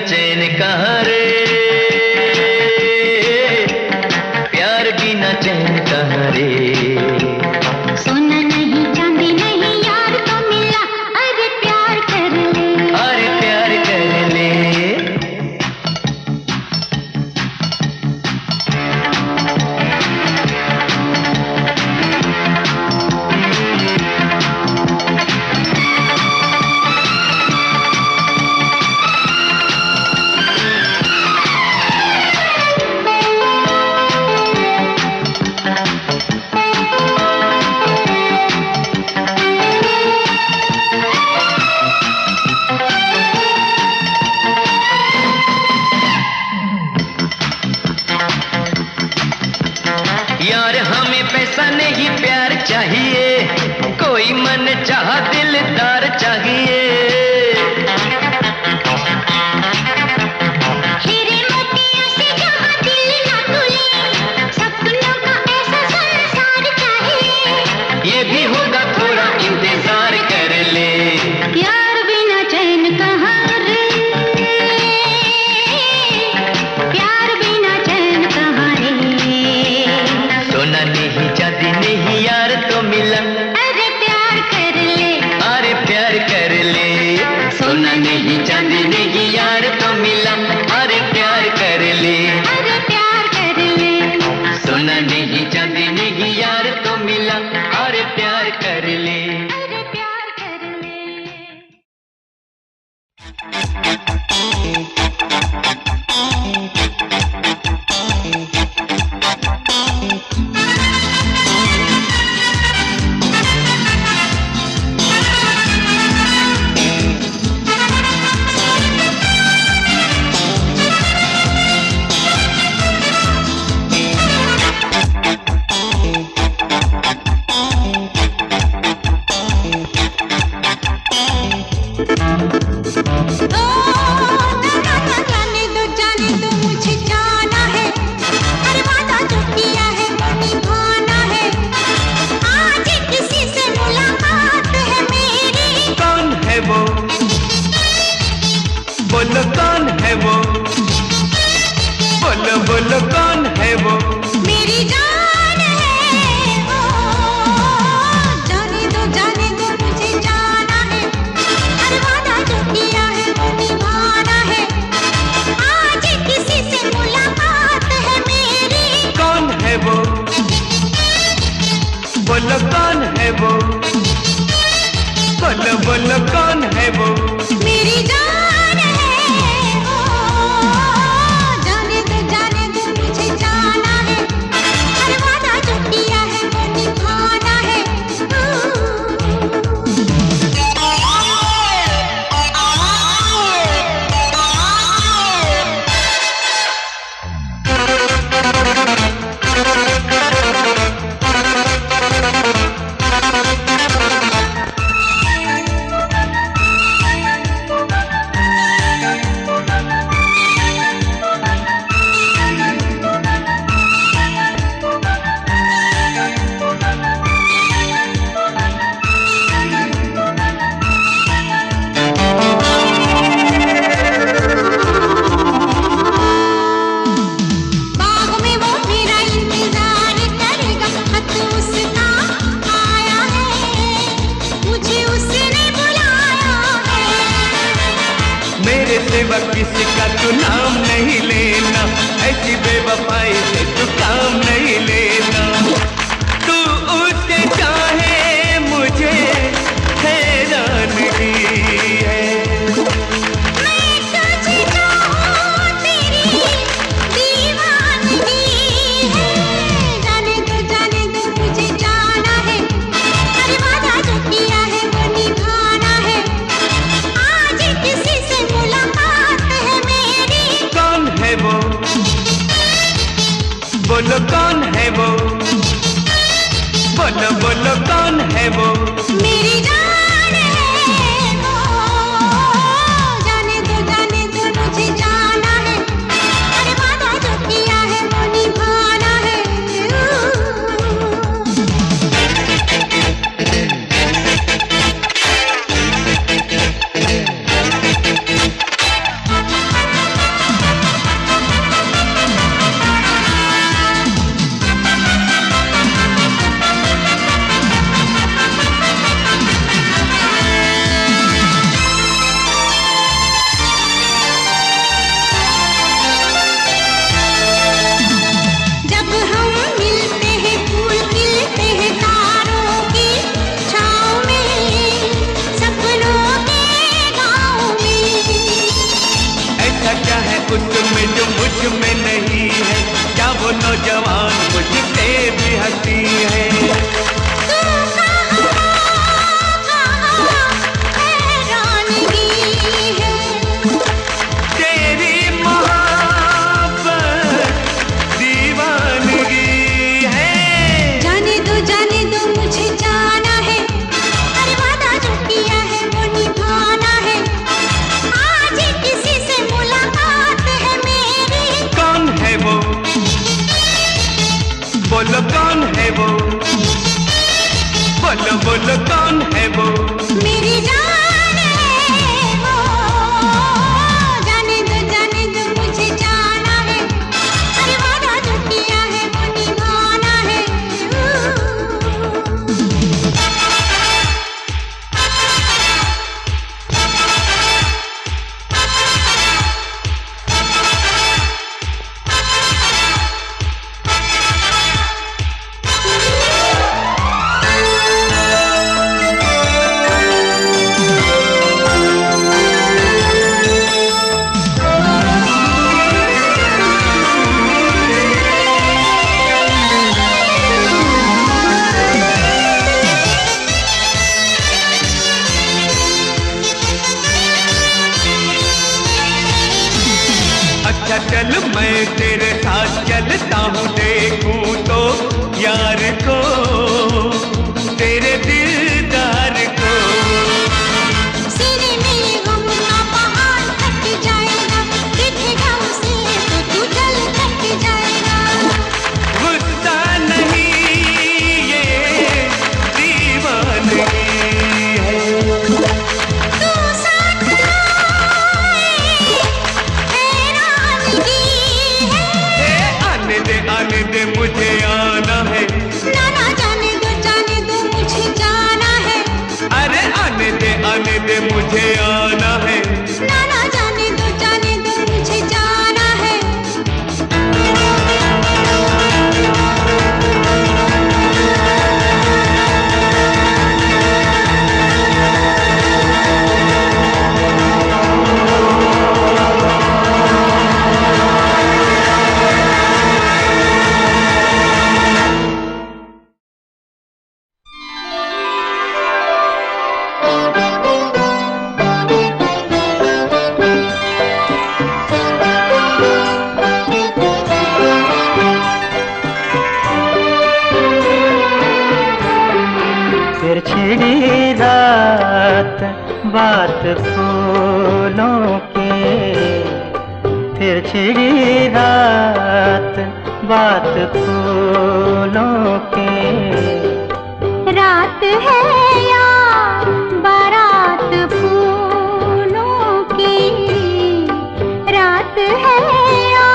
चैन कहाँ रे, प्यार बिना चैन कहाँ रे। सोना नहीं चांदी नहीं यार तो मिला, अरे प्यार कर ले, अरे प्यार कर ले। यार हमें पैसा नहीं प्यार चाहिए, कोई मन चाह दिलदार चाहिए। हीरे मोतियों से जहाँ दिल ना तुले, सपनों का ऐसा संसार चाहिए। ये भी होगा थोड़ा इंतजार कर ले, प्यार बिना चैन कहाँ रे, प्यार बिना चैन कहाँ रे। सोना नहीं चांदी नहीं यार तो मिला, अरे प्यार कर ले, अरे प्यार कर ले। सोना नहीं चांदी नहीं यार तो मिला, अरे प्यार कर ले, अरे प्यार कर ले। सोना नहीं चांदी नहीं यार तो मिला, अरे प्यार कर ले। अरे प्यार कर ले। जाने दो मुझे जाना है, हर वादा जो किया है वो निभाना है। आज किसी से मुलाकात है मेरी। कौन है वो, बोलो कौन है वो, बोलो बोलो कौन है वो। मेरी जान है वो। जाने दो मुझे जाना है, हर वादा जो किया है वो निभाना है। आज किसी से मुलाकात है मेरी। कौन है वो, बोलो कौन है वो, बोलो बोलो कौन है वो। मेरी जान है वो। जाने दो मुझे जाना है, हर वादा जो किया है वो निभाना है। सिवा किसी का तू नाम नहीं लेना, ऐसी बेवफाई से तू काम नहीं लेना। तू उससे चाहे मुझे हैरानगी है। मैं तुझे चाहूं तेरी दीवानगी है। जाने दो मुझे जाना है, हर वादा जो किया है वो निभाना है। आज किसी से मुलाकात है मेरी। कौन है वो, बोलो कौन है वो, बोलो बोलो कौन है वो। मेरी जान है वो। जाने दो मुझे जाना है, हर वादा जो किया है वो निभाना है। आजा चल मैं तेरे साथ चलता हूँ, देखूं तो यार को, तेरे दिलदार को। सिरे में गम का पहाड़ कट जाएगा, दिखेगा उसे तो तू जल कट जाएगा। गुस्सा नहीं ये दीवानगी है। तू साथ आए हैरानगी है। आने दे मुझे आना है। ना जाने दो मुझे जाना है। अरे आने दे मुझे आना है। ना जाने दो मुझे जाना है। फिर छिड़ी रात बात फूलों की, फिर छिड़ी रात बात फूलों की। रात है या बारात फूलों की, रात है या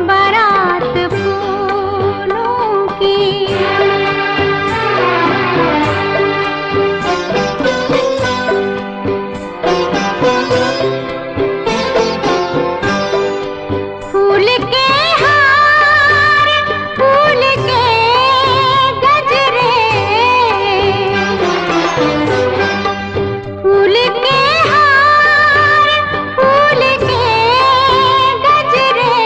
बारात फूलों की। फूल के हार, फूल के गजरे, फूल के हार, फूल के गजरे।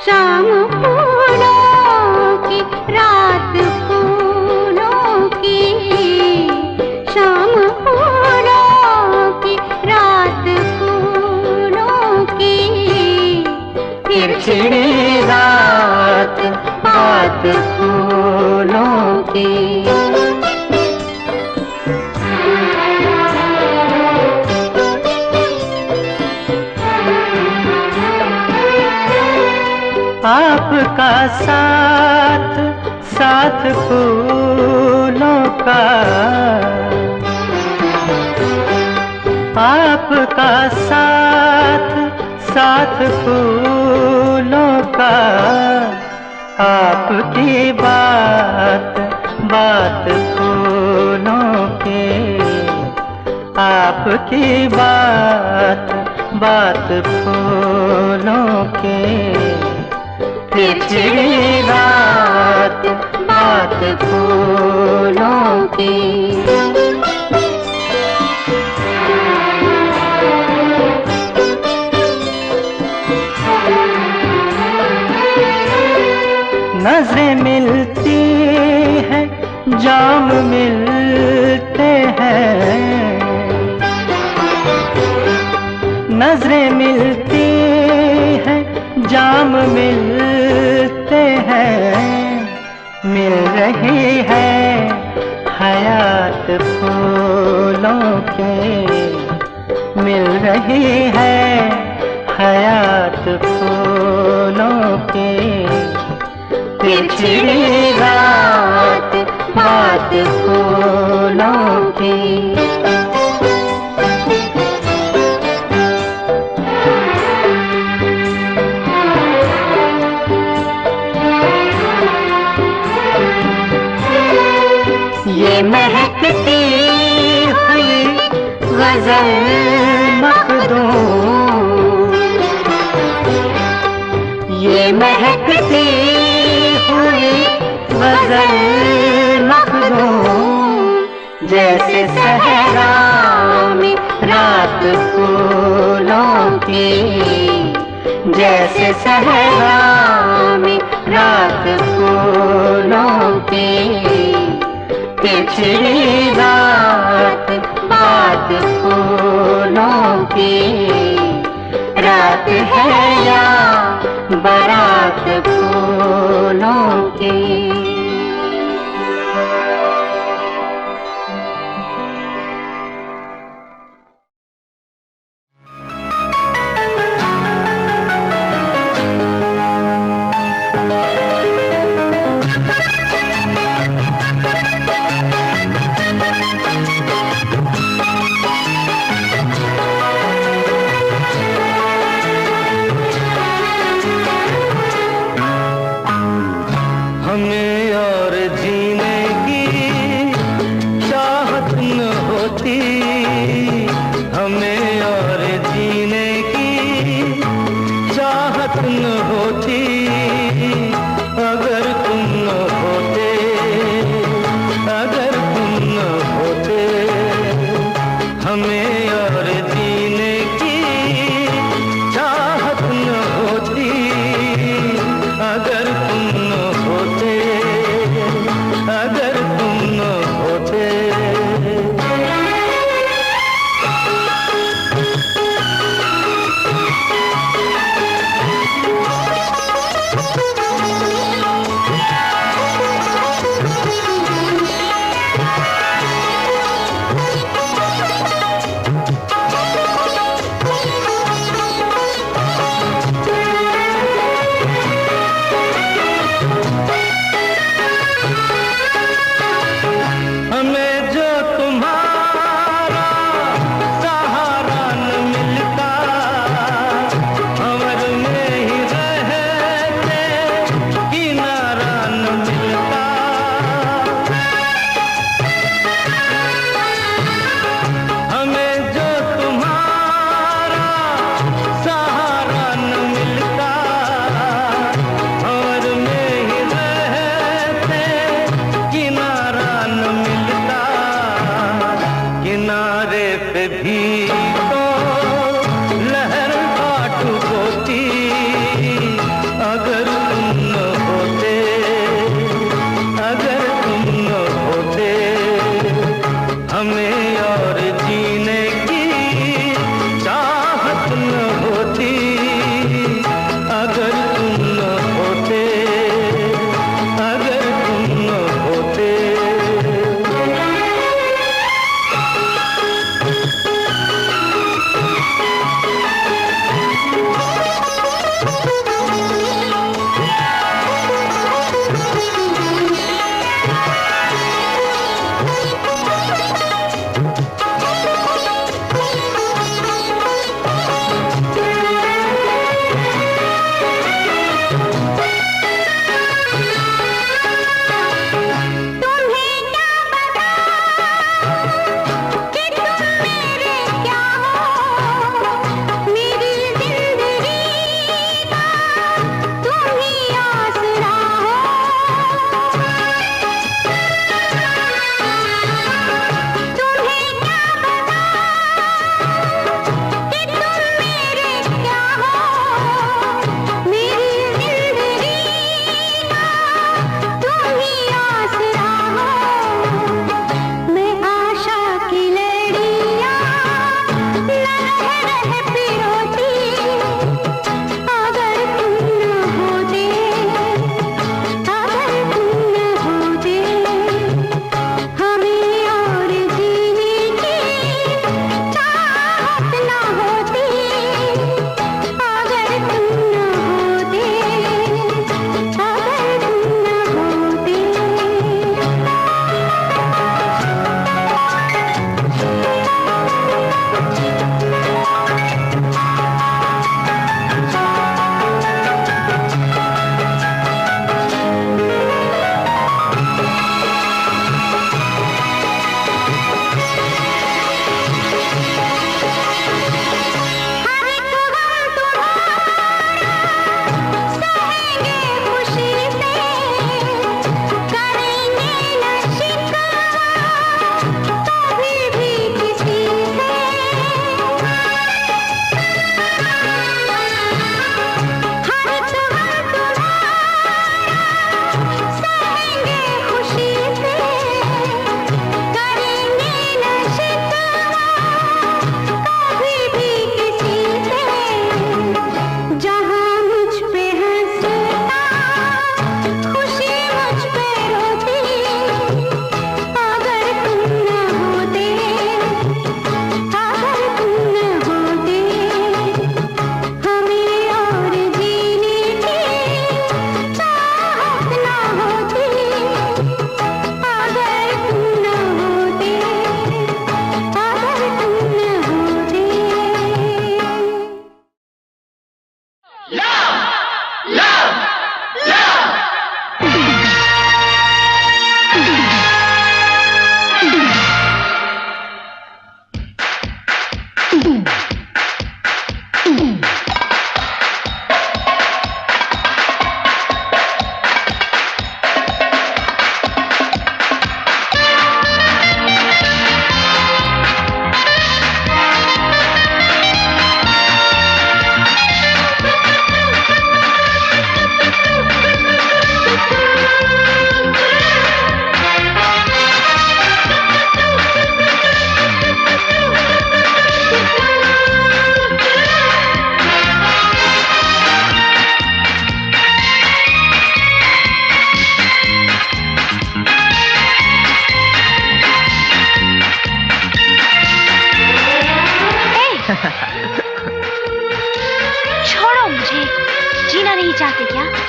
शाम फूलों की, रात फूलों की, शाम फूलों की, रात फूलों की। फिर छिड़ी रात बात फूलों की। आपका साथ साथ फूलों का, आपका साथ साथ फूलों का। आपकी बात बात फूलों की, आपकी बात बात फूलों की। फिर छिड़ी रात बात फूलों की। नजरें मिलती हैं, जाम मिलते हैं। नजरें मिलती हैं, जाम मिलते हैं। मिल रही है हयात फूलों की, मिल रही है हयात फूलों की। फिर छिड़ी रात बात फूलों की। ये महकती हुई गजल मखदूम, ये महकती हुई गजल मखदूम। जैसे सहरा में रात फूलों की, जैसे सहरा में रात फूलों की। पिछड़ी रात बात फूलों की, रात है और जीने की चाहत न होती अगर तुम न होते, अगर तुम न होते। हमें जो तुम्हारा सहारा न मिलता, भंवर में ही रहते किनारा न मिलता। हमें जो तुम्हारा सहारा न मिलता, भंवर में ही रहते किनारा न मिलता। किनारे पे भी तो लहर काट होती अगर तुम न होते, अगर तुम न होते। हमें और जीने की चाहत न होती अगर तुम न होते, अगर तुम न होते।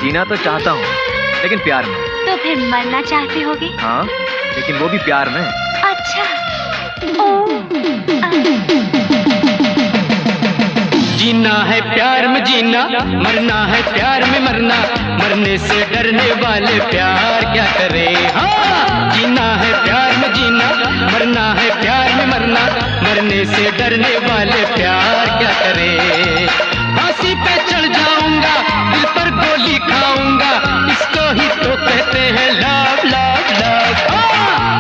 जीना तो चाहता हूँ, लेकिन प्यार में। तो फिर मरना चाहते होगे? हाँ, लेकिन वो भी प्यार में। अच्छा। ओ, जीना है प्यार में जीना, मरना है प्यार में मरना, मरने से डरने वाले प्यार क्या करे। हाँ, जीना है प्यार में जीना, मरना है प्यार में मरना, मरने से डरने वाले प्यार क्या करे। फांसी पे चढ़ जाऊंगा, दिल पर गोली खाऊंगा, इसको ही तो कहते हैं लव लव लव।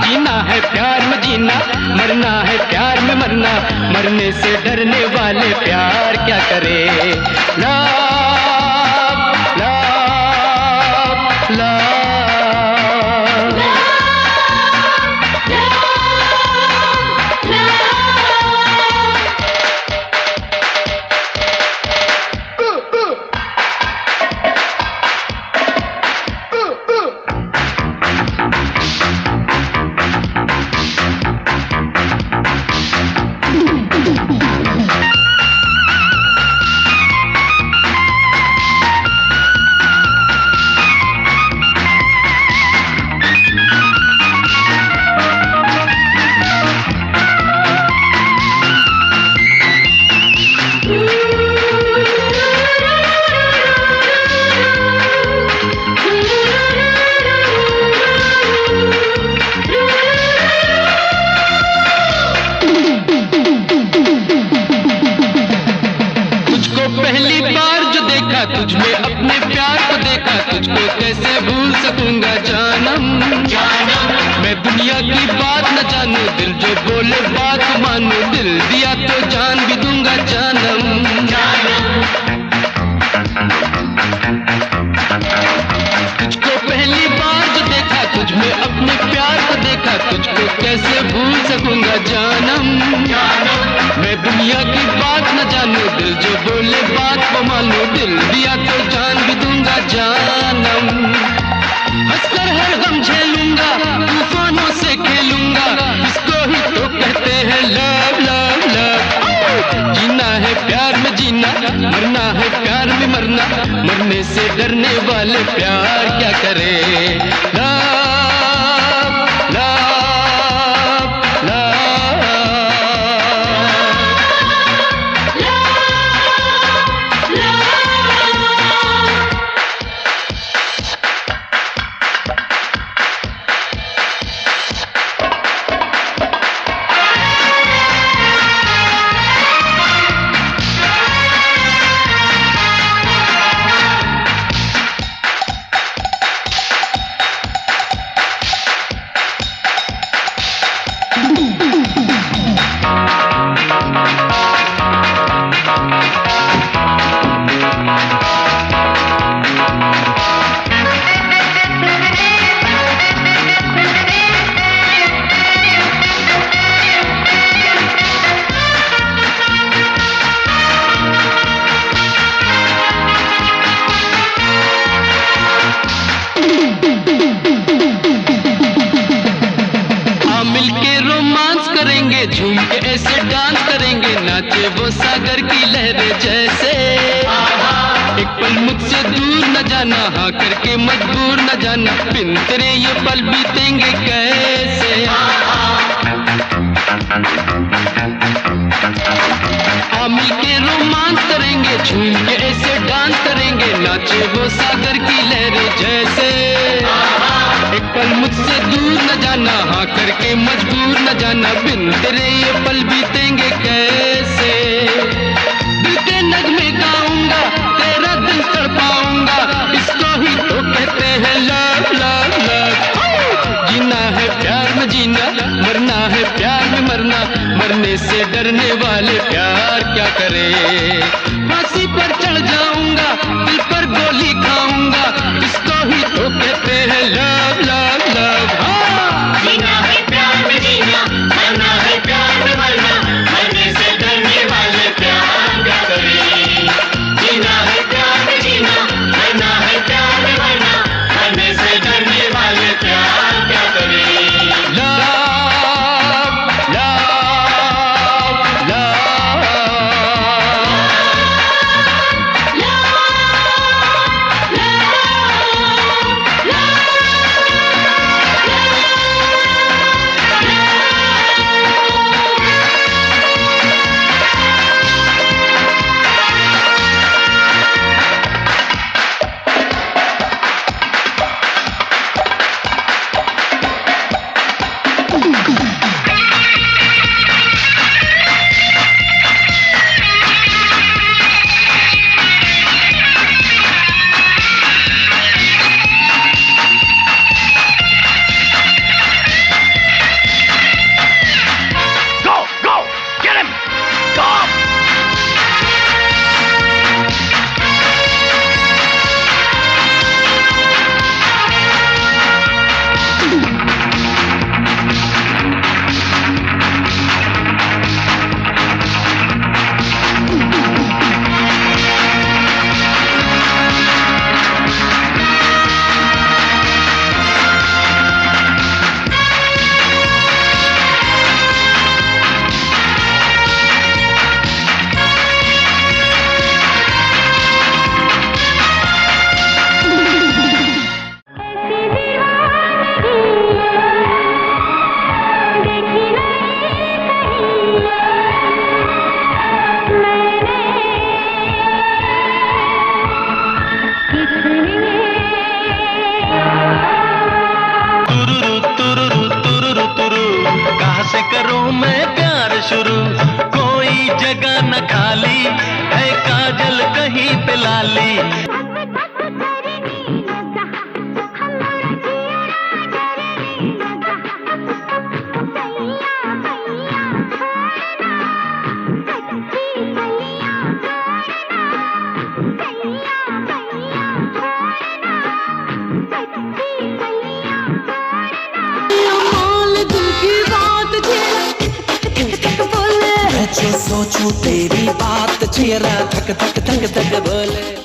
जीना है प्यार में जीना, मरना है प्यार में मरना, मरने से डरने वाले प्यार क्या करे। Love love love. तुझमें अपने प्यार को देखा, तुझको कैसे भूल सकूंगा जानम। मैं दुनिया की बात न जानू, दिल जो बोले बात मानू, दिल दिया तो जान भी दूंगा जानम। तुझको पहली बार जो देखा, तुझमें अपने प्यार को देखा, तुझको कैसे भूल सकूंगा जानम। मैं दुनिया की बात न जानू, दिल जो बोले बात को मानू, दिल दिया तो जान भी दूंगा जानम। हंसकर हर गम झेलूंगा, तूफानों से खेलूंगा, इसको ही तो कहते हैं लव लव लव। जीना है प्यार में जीना, मरना है प्यार में मरना, मरने से डरने वाले प्यार क्या करे। Love love love. झूम के ऐसे डांस करेंगे, नाचे वो सागर की लहरें जैसे। एक पल मुझसे दूर न जाना, हाँ करके मजबूर न जाना, बिन तेरे ये पल बीतेंगे कैसे। मिल के रोमांस करेंगे, झूम के ऐसे डांस करेंगे, नाचे वो सागर की लहरें जैसे। एक पल मुझसे दूर न जाना, हाँ करके मजबूर न जाना, बिन तेरे ये पल बीतेंगे कैसे। दिल के नगमे गाऊंगा, तेरा दिल तड़पाऊंगा, इसको ही तो कहते हैं लव लव लव। जीना है प्यार में जीना, मरना है प्यार में मरना, मरने से डरने वाले प्यार क्या करे। फांसी पर चढ़ जाऊंगा, दिल पर गोली खाऊंगा, इसको ही तो कहते हैं लव लव लव। जीना है प्यार में जीना, मरना है प्यार में मरना, मरने से डरने वाले प्यार क्या करे। जीना है प्यार में जीना, मरना है प्यार में मरना, मरने से डरने वाले प्यार क्या करे। Love love love. शुरू, कोई जगह न खाली है, काजल कहीं पे लाली। जो सोचूं तेरी बात, चेहरा धक धक धक धक बोले।